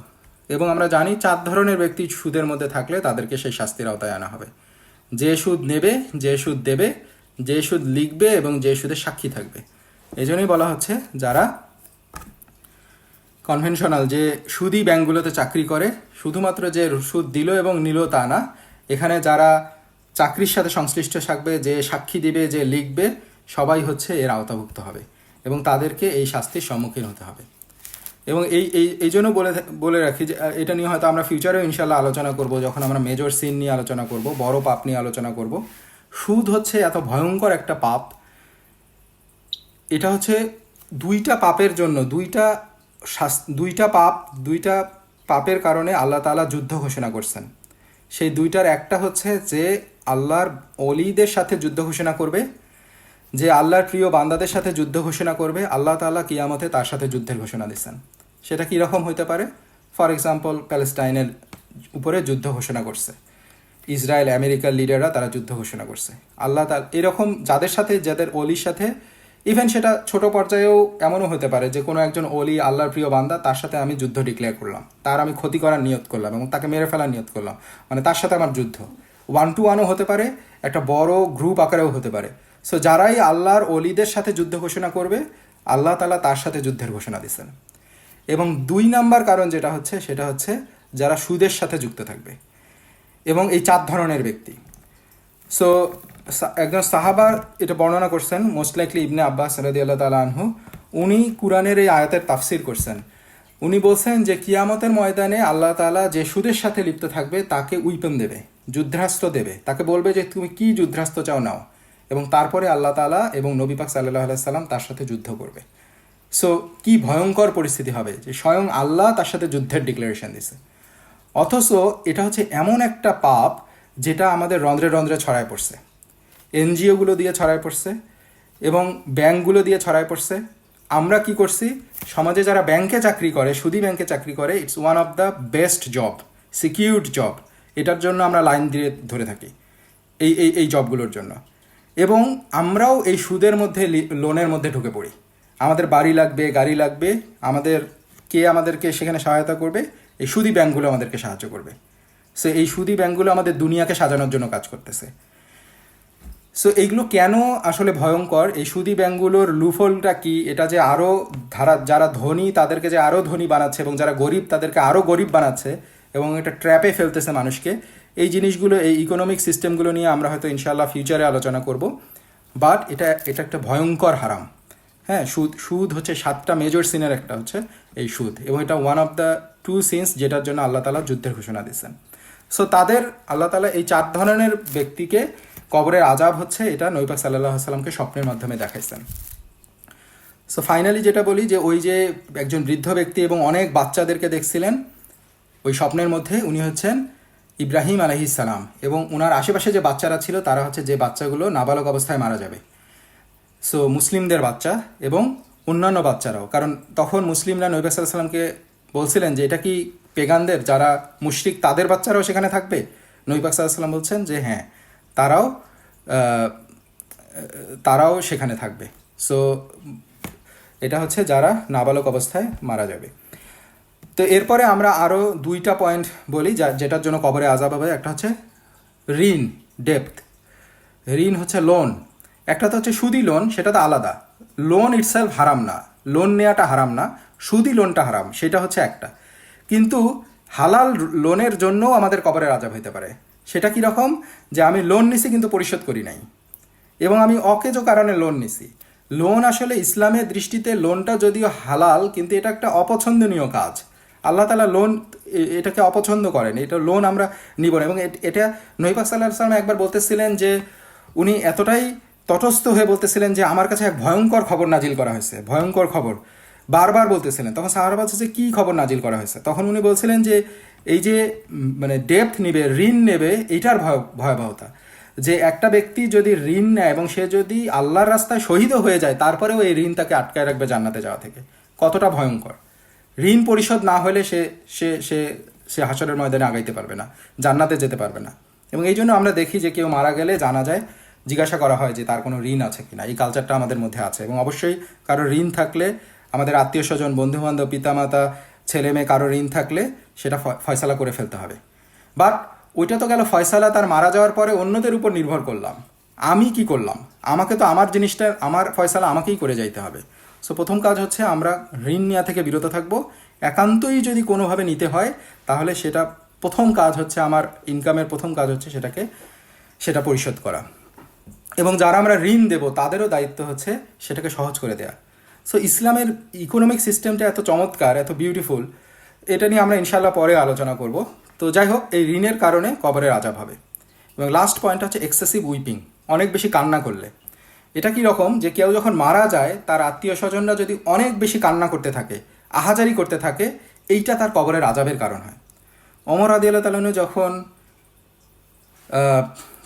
এবং আমরা জানি 4 ধরনের ব্যক্তি সুদের মধ্যে থাকলে তাদেরকে সেই শাস্তির আওতায় আনা হবে: যে সুদ নেবে, যে সুদ দেবে, যে সুদ লিখবে এবং যে সুদের সাক্ষী থাকবে। এই জন্যই বলা হচ্ছে যারা কনভেনশনাল, যে সুদী ব্যাংকগুলোতে চাকরি করে, শুধুমাত্র যে সুদ দিল এবং নিল তা না, এখানে যারা চাকরির সাথে সংশ্লিষ্ট থাকবে, যে সাক্ষী দিবে, যে লিখবে, সবাই হচ্ছে এর আওতাভুক্ত হবে এবং তাদেরকে এই শাস্তির সম্মুখীন হতে হবে। এবং এই জন্য বলে রাখি যে এটা নিয়ে হয়তো আমরা ফিউচারেও ইনশাল্লাহ আলোচনা করব, যখন আমরা মেজর সিন নিয়ে আলোচনা করব, বড় পাপ নিয়ে আলোচনা করব। সুদ হচ্ছে এত ভয়ঙ্কর একটা পাপ, এটা হচ্ছে দুইটা পাপের জন্য, দুইটা পাপের কারণে আল্লাহ তাআলা যুদ্ধ ঘোষণা করছেন। সেই দুইটার একটা হচ্ছে যে আল্লাহর অলিদের সাথে যুদ্ধ ঘোষণা করবে, যে আল্লাহর প্রিয় বান্দাদের সাথে যুদ্ধ ঘোষণা করবে, আল্লাহ তাআলা কিয়ামতে তার সাথে যুদ্ধের ঘোষণা দিচ্ছেন। সেটা কীরকম হতে পারে? ফর এক্সাম্পল, প্যালেস্টাইনের উপরে যুদ্ধ ঘোষণা করছে ইসরায়েল, আমেরিকার লিডাররা, তারা যুদ্ধ ঘোষণা করছে। আল্লাহ তাআলা এরকম যাদের অলির সাথে, ইভেন সেটা ছোট পর্যায়েও এমনও হতে পারে যে কোনো একজন অলি, আল্লাহর প্রিয় বান্দা, তার সাথে আমি যুদ্ধ ডিক্লেয়ার করলাম, তার আমি ক্ষতি করার নিয়ত করলাম এবং তাকে মেরে ফেলার নিয়ত করলাম, মানে তার সাথে আমার যুদ্ধ 1-to-1ও হতে পারে, একটা বড় গ্রুপ আকারেও হতে পারে। সো যারাই আল্লাহর অলিদের সাথে যুদ্ধ ঘোষণা করবে, আল্লাহ তাআলা তার সাথে যুদ্ধের ঘোষণা দিচ্ছেন। এবং 2 নাম্বার কারণ যেটা হচ্ছে, সেটা হচ্ছে যারা সুদের সাথে যুক্ত থাকবে। এবং এই 4 ধরনের ব্যক্তি। সো একজন সাহাবা এটা বর্ণনা করছেন, মোস্ট লাইকলি ইবনে আব্বাস রাদিয়াল্লাহু তাআলা আনহু। উনি কুরআনের এই আয়াতের তাফসির করছেন। উনি বলছেন যে কিয়ামতের ময়দানে আল্লাহ তাআলা যে সুদের সাথে লিপ্ত থাকবে তাকে উইপন দেবে, যুদ্ধাস্ত্র দেবে, তাকে বলবে যে তুমি কি যুদ্ধাস্ত্র চাও নাও, এবং তারপরে আল্লাহ তাআলা এবং নবী পাক সাল্লাল্লাহু আলাইহি সাল্লাম তার সাথে যুদ্ধ করবে। সো কি ভয়ঙ্কর পরিস্থিতি হবে যে স্বয়ং আল্লাহ তার সাথে যুদ্ধের ডিক্লারেশন দিছে। অথচ এটা হচ্ছে এমন একটা পাপ যেটা আমাদের রন্ধ্রে রন্ধ্রে ছড়ায় পড়ছে, এনজিওগুলো দিয়ে ছড়ায় পড়ছে এবং ব্যাংকগুলো দিয়ে ছড়ায় পড়ছে। আমরা কি করছি, সমাজে যারা ব্যাংকে চাকরি করে, সুদী ব্যাংকে চাকরি করে, it's one of the best job, secured job, এটার জন্য আমরা লাইন দিয়ে ধরে থাকি এই জবগুলোর জন্য। এবং আমরাও এই সুদের মধ্যে, লোনের মধ্যে ঢুকে পড়ি। আমাদের বাড়ি লাগবে, গাড়ি লাগবে, আমাদেরকে সেখানে সহায়তা করবে? এই সুদী ব্যাংকগুলো আমাদেরকে সাহায্য করবে। সো এই সুদী ব্যাংকগুলো আমাদের দুনিয়াকে সাজানোর জন্য কাজ করতেছে। সো এইগুলো কেন আসলে ভয়ঙ্কর, এই সুদী ব্যাংকগুলোর লুফলটা কি, এটা যে আরও যারা ধনী তাদেরকে যে আরও ধনী বানাচ্ছে এবং যারা গরিব তাদেরকে আরও গরিব বানাচ্ছে এবং এটা ট্র্যাপে ফেলতেছে মানুষকে, এই জিনিসগুলো, এই ইকোনমিক সিস্টেমগুলো নিয়ে আমরা হয়তো ইনশাআল্লাহ ফিউচারে আলোচনা করব। বাট এটা একটা ভয়ঙ্কর হারাম। হ্যাঁ, সুদ হচ্ছে 7টা মেজর সিনের একটা হচ্ছে এই সুদ, এবং এটা ওয়ান অফ দ্য 2 সিনস যেটার জন্য আল্লাহ তাআলা যুদ্ধের ঘোষণা দিচ্ছেন। সো আল্লাহ তাআলা এই 4 ধরনের ব্যক্তিকে কবরের আজাব হচ্ছে, এটা নবী পাক সাল্লাল্লাহু আলাইহি সাল্লামকে স্বপ্নের মাধ্যমে দেখাইছেন। সো ফাইনালি যেটা বলি যে ওই যে একজন বৃদ্ধ ব্যক্তি এবং অনেক বাচ্চাদেরকে দেখছিলেন ওই স্বপ্নের মধ্যে, উনি হচ্ছেন ইব্রাহিম আলাইহিস সালাম, এবং ওনার আশেপাশে যে বাচ্চারা ছিল তারা হচ্ছে যে বাচ্চাগুলো নাবালক অবস্থায় মারা যাবে। সো মুসলিমদের বাচ্চা এবং অন্যান্য বাচ্চারাও, কারণ তখন মুসলিমরা নবী পাক সাল্লাল্লাহু আলাইহি সাল্লামকে বলছিলেন যে এটা কি পেগানদের যারা মুশরিক তাদের বাচ্চারাও সেখানে থাকবে? নবী পাক সাল্লাল্লাহু আলাইহি সাল্লাম বলছেন যে হ্যাঁ, তারাও সেখানে থাকবে। সো এটা হচ্ছে যারা নাবালক অবস্থায় মারা যাবে। তো এরপরে আমরা আরও 2টা পয়েন্ট বলি যেটার জন্য কবরে আযাব হবে। একটা হচ্ছে ঋণ, ডেপ্থ। ঋণ হচ্ছে লোন। একটা তো হচ্ছে সুদী লোন, সেটা তো আলাদা। লোন ইটসেলফ হারাম না, লোন নেওয়াটা হারাম না, সুদী লোনটা হারাম, সেটা হচ্ছে একটা। কিন্তু হালাল লোনের জন্যও আমাদের কবরের আযাব হইতে পারে। সেটা কি রকম, যে আমি লোন নিছি কিন্তু পরিশোধ করি নাই, এবং আমি অকেজ কারণে লোন নিছি। লোন আসলে ইসলামের দৃষ্টিতে লোনটা যদিও হালাল, কিন্তু এটা একটা অপছন্দনীয় কাজ। আল্লাহ তাআলা লোন এটাকে অপছন্দ করেন, এটা লোন আমরা নিব না। এবং এটা নবী পাক সাল্লাল্লাহু আলাইহি ওয়াসাল্লাম একবার বলতেছিলেন যে উনি এতটাই তটস্থ হয়ে বলতেছিলেন যে আমার কাছে এক ভয়ঙ্কর খবর নাজিল করা হয়েছে, ভয়ঙ্কর খবর বারবার বলতেছিলেন। তখন সাহাবারা বলছে যে কী খবর নাজিল করা হয়েছে? তখন উনি বলছিলেন যে এই যে মানে ডেপ্থ নিবে, ঋণ নেবে, এইটার ভয়াবহতা, যে একটা ব্যক্তি যদি ঋণ নেয় এবং সে যদি আল্লাহর রাস্তায় শহীদও হয়ে যায়, তারপরেও এই ঋণ তাকে আটকায় রাখবে জান্নাতে যাওয়া থেকে। কতটা ভয়ঙ্কর! ঋণ পরিশোধ না হলে সে সে সে সে হাসরের ময়দানে আগাইতে পারবে না, জান্নাতে যেতে পারবে না। এবং এই জন্য আমরা দেখি যে কেউ মারা গেলে জানা যায় জিজ্ঞাসা করা হয় যে তার কোনো ঋণ আছে কিনা। এই কালচারটা আমাদের মধ্যে আছে, এবং অবশ্যই কারো ঋণ থাকলে, আমাদের আত্মীয় স্বজন, বন্ধুবান্ধব, পিতামাতা, ছেলে মেয়ে কারো ঋণ থাকলে সেটা ফয়সালা করে ফেলতে হবে। বাট ওইটা তো গেল ফয়সালা, তার মারা যাওয়ার পরে অন্যদের উপর নির্ভর করলাম। আমি কি করলাম? আমাকে তো আমার জিনিসটা, আমার ফয়সালা আমাকেই করে যাইতে হবে। সো প্রথম কাজ হচ্ছে আমরা ঋণ নেওয়া থেকে বিরত থাকবো। একান্তই যদি কোনোভাবে নিতে হয় তাহলে সেটা প্রথম কাজ হচ্ছে, আমার ইনকামের প্রথম কাজ হচ্ছে সেটা পরিশোধ করা। এবং যারা আমরা ঋণ দেব তাদেরও দায়িত্ব হচ্ছে সেটাকে সহজ করে দেয়া। সো ইসলামের ইকোনমিক সিস্টেমটা এত চমৎকার, এত বিউটিফুল, এটা নিয়ে আমরা ইনশাল্লাহ পরে আলোচনা করব। তো যাই হোক, এই ঋণের কারণে কবরের আযাব হবে। এবং লাস্ট পয়েন্ট হচ্ছে এক্সেসিভ উইপিং, অনেক বেশি কান্না করলে। এটা কি রকম, যে কেউ যখন মারা যায় তার আত্মীয় স্বজনরা যদি অনেক বেশি কান্না করতে থাকে, আহাজারি করতে থাকে, এইটা তার কবরের আযাবের কারণ হয়। ওমর রাদিয়াল্লাহু তাআলা যখন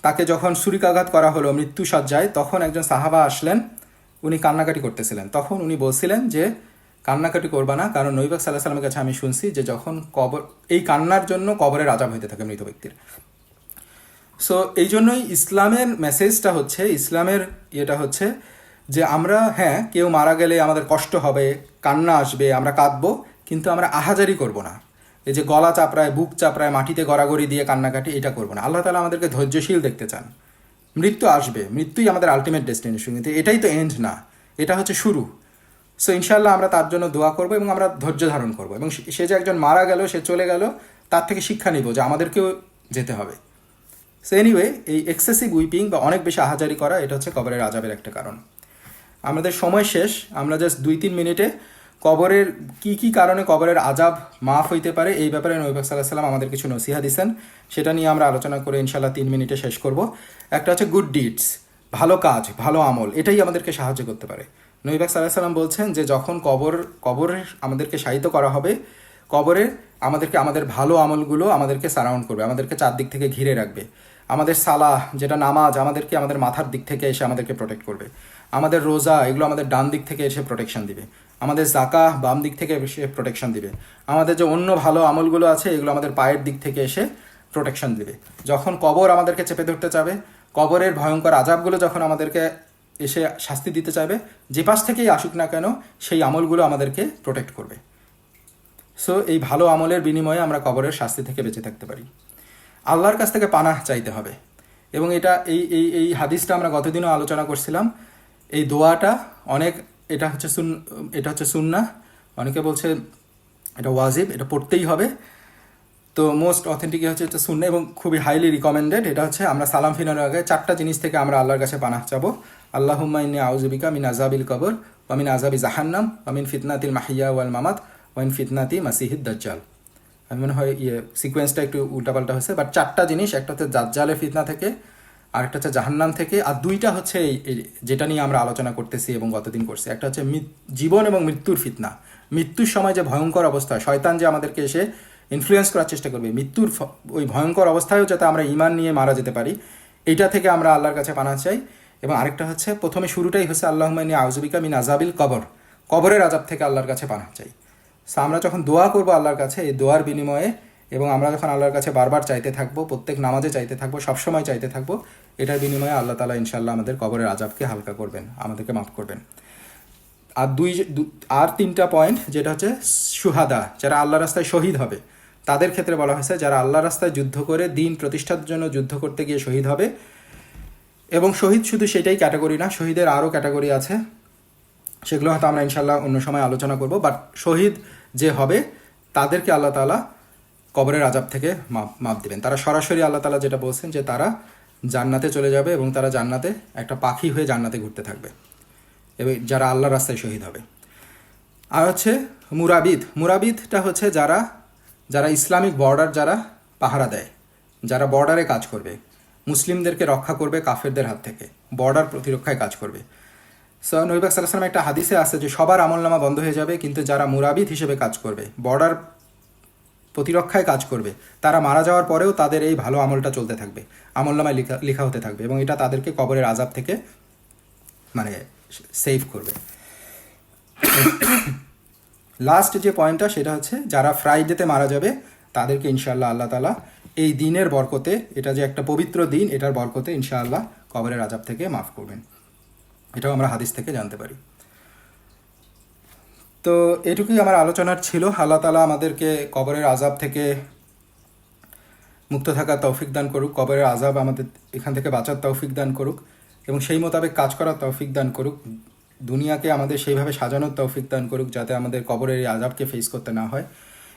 তাকে যখন ছুরিকাঘাত করা হলো মৃত্যুসজ্জায়, তখন একজন সাহাবা আসলেন, উনি কান্নাকাটি করতেছিলেন। তখন উনি বলছিলেন যে কান্নাকাটি করবা না, কারণ নবী পাক সাল্লাল্লাহু আলাইহি ওয়াসাল্লামের কাছে আমি শুনছি যে যখন এই কান্নার জন্য কবরের আযাব হইতে থাকে মৃত ব্যক্তির। সো এই জন্যই ইসলামের মেসেজটা হচ্ছে, ইসলামের ইয়েটা হচ্ছে যে আমরা, হ্যাঁ, কেউ মারা গেলে আমাদের কষ্ট হবে, কান্না আসবে, আমরা কাঁদবো, কিন্তু আমরা আহাজারি করব না। এই যে গলা চাপড়ায়, বুক চাপড়ায়, মাটিতে গড়াগড়ি দিয়ে কান্নাকাটি, এটা করবো না। আল্লাহ তাআলা আমাদেরকে ধৈর্যশীল দেখতে চান। মৃত্যু আসবে, মৃত্যুই আমাদের আলটিমেট ডেস্টিনেশন, কিন্তু এটাই তো এন্ড না, এটা হচ্ছে শুরু। সো ইনশাআল্লাহ আমরা তার জন্য দোয়া করবো এবং আমরা ধৈর্য ধারণ করবো, এবং সে যে একজন মারা গেল, সে চলে গেল, তার থেকে শিক্ষা নিব যে আমাদেরকেও যেতে হবে। সো এনিওয়ে, এই এক্সেসিভ উইপিং বা অনেক বেশি আহাজারি করা, এটা হচ্ছে কবরের আযাবের একটা কারণ। আমাদের সময় শেষ। আমরা জাস্ট 2-3 মিনিটে কবরের কি কি কারণে কবরের আজাব মাফ হইতে পারে এই ব্যাপারে নবী পাক সাল্লাল্লাহু আলাইহি ওয়াসাল্লাম আমাদের কিছু নসিহা দিয়েছেন, সেটা নিয়ে আমরা আলোচনা করে ইনশাল্লাহ 3 মিনিটে শেষ করব। একটা হচ্ছে গুড ডিডস, ভালো কাজ, ভালো আমল, এটাই আমাদেরকে সাহায্য করতে পারে। নবী পাক সাল্লাল্লাহু আলাইহি ওয়াসাল্লাম বলছেন যে যখন কবরে আমাদেরকে শায়িত করা হবে, কবরে আমাদেরকে আমাদের ভালো আমলগুলো আমাদেরকে সারাউন্ড করবে, আমাদেরকে চারদিক থেকে ঘিরে রাখবে। আমাদের সালাহ যেটা নামাজ আমাদেরকে আমাদের মাথার দিক থেকে এসে আমাদেরকে প্রোটেক্ট করবে। আমাদের রোজা এগুলো আমাদের ডান দিক থেকে এসে প্রোটেকশন দিবে। আমাদের জাকাহ বাম দিক থেকে এসে প্রোটেকশন দিবে। আমাদের যে অন্য ভালো আমলগুলো আছে এগুলো আমাদের পায়ের দিক থেকে এসে প্রোটেকশন দিবে। যখন কবর আমাদেরকে চেপে ধরতে চাবে, কবরের ভয়ঙ্কর আজাবগুলো যখন আমাদেরকে এসে শাস্তি দিতে চাইবে, যে পাশ থেকেই আসুক না কেন সেই আমলগুলো আমাদেরকে প্রোটেক্ট করবে। সো এই ভালো আমলের বিনিময়ে আমরা কবরের শাস্তি থেকে বেঁচে থাকতে পারি। আল্লাহর কাছ থেকে পানাহ চাইতে হবে, এবং এটা এই হাদিসটা আমরা গতদিনও আলোচনা করছিলাম। এই দোয়াটা এটা হচ্ছে সুন্নাহ, অনেকে বলছে এটা ওয়াজিব, এটা পড়তেই হবে। তো মোস্ট অথেন্টিক হচ্ছে এটা সুন্নাহ এবং খুবই হাইলি রিকমেন্ডেড। এটা হচ্ছে আমরা সালাম ফিরানোর আগে 4টা জিনিস থেকে আমরা আল্লাহর কাছে পানাহ চাবো। আল্লাহুম্মা ইন্নী আউযু বিকা মিন আযাবিল কবর ওয়া মিন আযাবি জাহান্নাম ওয়া মিন ফিতনাতিল মাহইয়া ওয়াল মামাত ওয়া মিন ফিতনাতি মাসিহিদ দাজ্জাল। আমি মনে হয় সিকোয়েন্সটা একটু উল্টাপাল্টা হয়েছে, বাট 4টা জিনিস, একটা হচ্ছে দাজ্জালের ফিতনা থেকে, আরেকটা হচ্ছে জাহান্নাম থেকে, আর 2টা হচ্ছে যেটা নিয়ে আমরা আলোচনা করতেছি এবং গতদিন করছি। একটা হচ্ছে জীবন এবং মৃত্যুর ফিতনা, মৃত্যুর সময় যে ভয়ঙ্কর অবস্থা, শয়তান যে আমাদেরকে এসে ইনফ্লুয়েন্স করার চেষ্টা করবে, মৃত্যুর ওই ভয়ঙ্কর অবস্থায়ও যাতে আমরা ঈমান নিয়ে মারা যেতে পারি, এইটা থেকে আমরা আল্লাহর কাছে পানাহ চাই। এবং আরেকটা হচ্ছে প্রথমে শুরুটাই হচ্ছে আল্লাহুম্মা ইন্নী আউযু বিকা মিন আযাবিল কবর, কবরের আযাব থেকে আল্লাহর কাছে পানাহ চাই। সো আমরা যখন দোয়া করবো আল্লাহর কাছে, এই দোয়ার বিনিময়ে এবং আমরা যখন আল্লাহর কাছে বারবার চাইতে থাকবো, প্রত্যেক নামাজে চাইতে থাকবো, সবসময় চাইতে থাকবো, এটার বিনিময়ে আল্লাহ তাআলা ইনশাআল্লাহ আমাদের কবরের আযাবকে হালকা করবেন, আমাদেরকে মাফ করবেন। আর 3টা পয়েন্ট, যেটা হচ্ছে শুহাদা, যারা আল্লাহ রাস্তায় শহীদ হবে তাদের ক্ষেত্রে বলা হয়েছে যারা আল্লাহ রাস্তায় যুদ্ধ করে দিন প্রতিষ্ঠার জন্য যুদ্ধ করতে গিয়ে শহীদ হবে। এবং শহীদ শুধু সেটাই ক্যাটাগরি না, শহীদের আরও ক্যাটাগরি আছে, সেগুলো হয়তো আমরা ইনশাল্লাহ অন্য সময় আলোচনা করব। বাট শহীদ যে হবে তাদেরকে আল্লাহ তাআলা কবরের আযাব থেকে মাপ দেবেন। তারা সরাসরি আল্লাহ তাআলা যেটা বলছেন যে তারা জান্নাতে চলে যাবে এবং তারা জান্নাতে একটা পাখি হয়ে জান্নাতে ঘুরতে থাকবে, এবং যারা আল্লাহর রাস্তায় শহীদ হবে। আর হচ্ছে মুরাবিদটা হচ্ছে যারা ইসলামিক বর্ডার যারা পাহারা দেয়, যারা বর্ডারে কাজ করবে, মুসলিমদেরকে রক্ষা করবে কাফেরদের হাত থেকে, বর্ডার প্রতিরক্ষায় কাজ করবে। সো নবী পাক সাল্লাল্লাহু আলাইহি ওয়াসাল্লাম একটা হাদিসে আছে যে সবার আমলনামা বন্ধ হয়ে যাবে, কিন্তু যারা মুরাবিদ হিসেবে কাজ করবে, বর্ডার প্রতিরক্ষায় কাজ করবে, তারা মারা যাওয়ার পরেও তাদের এই ভালো আমলটা চলতে থাকবে, আমলনামায় লেখা হতে থাকবে, এবং এটা তাদেরকে কবরের আযাব থেকে মানে সেভ করবে। লাস্ট যে পয়েন্টটা সেটা হচ্ছে যারা ফ্রাইডেতে মারা যাবে তাদেরকে ইনশাআল্লাহ আল্লাহ তাআলা এই দিনের বরকতে, এটা যে একটা পবিত্র দিন, এটার বরকতে ইনশাআল্লাহ কবরের আযাব থেকে মাফ করবেন। এটাও আমরা হাদিস থেকে জানতে পারি। তো এটুকুই আমার আলোচনার ছিল। আল্লাহ তাআলা আমাদেরকে কবরের আযাব থেকে মুক্ত থাকার তৌফিক দান করুক, কবরের আযাব আমাদের এখান থেকে বাঁচার তৌফিক দান করুক, এবং সেই মোতাবেক কাজ করার তৌফিক দান করুক। দুনিয়াকে আমাদের সেইভাবে সাজানোর তৌফিক দান করুক যাতে আমাদের কবরের এই আযাবকে ফেস করতে না হয়।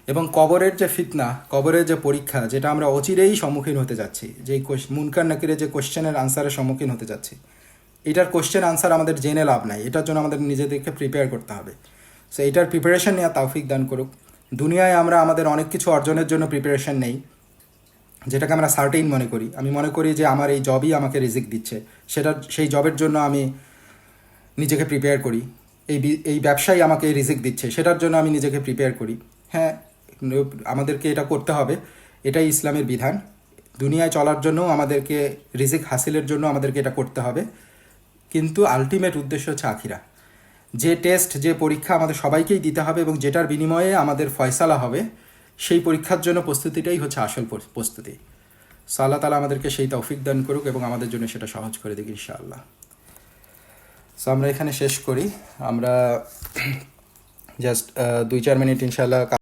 এবং কবরের যে ফিতনা, কবরের যে পরীক্ষা, যেটা আমরা অচিরেই সম্মুখীন হতে যাচ্ছি, যেই মুনকার নাকিরের যে কোশ্চেনের আনসারের সম্মুখীন হতে যাচ্ছি, এটার কোশ্চেন আনসার আমাদের জেনে লাভ নাই, এটার জন্য আমাদের নিজেদেরকে প্রিপেয়ার করতে হবে। সো এটার প্রিপারেশন নেওয়া তৌফিক দান করুক। দুনিয়ায় আমরা আমাদের অনেক কিছু অর্জনের জন্য প্রিপারেশন নেই, যেটাকে আমরা সার্টেইন মনে করি। আমি মনে করি যে আমার এই জবই আমাকে রিজিক দিচ্ছে, সেই জবের জন্য আমি নিজেকে প্রিপেয়ার করি। এই ব্যবসাই আমাকে রিজিক দিচ্ছে, সেটার জন্য আমি নিজেকে প্রিপেয়ার করি। হ্যাঁ, আমাদেরকে এটা করতে হবে, এটাই ইসলামের বিধান। দুনিয়ায় চলার জন্য আমাদেরকে রিজিক হাসিলের জন্য আমাদেরকে এটা করতে হবে, কিন্তু আলটিমেট উদ্দেশ্য হচ্ছে আখিরা। যে টেস্ট, যে পরীক্ষা আমাদের সবাইকেই দিতে হবে এবং যেটার বিনিময়ে আমাদের ফয়সালা হবে, সেই পরীক্ষার জন্য প্রস্তুতিটাই হচ্ছে আসল প্রস্তুতি। সো আল্লাহ তাআলা আমাদেরকে সেই তৌফিক দান করুক এবং আমাদের জন্য সেটা সহজ করে দিক ইনশাআল্লাহ। সো আমরা এখানে শেষ করি। আমরা জাস্ট 2-4 মিনিট ইনশাআল্লাহ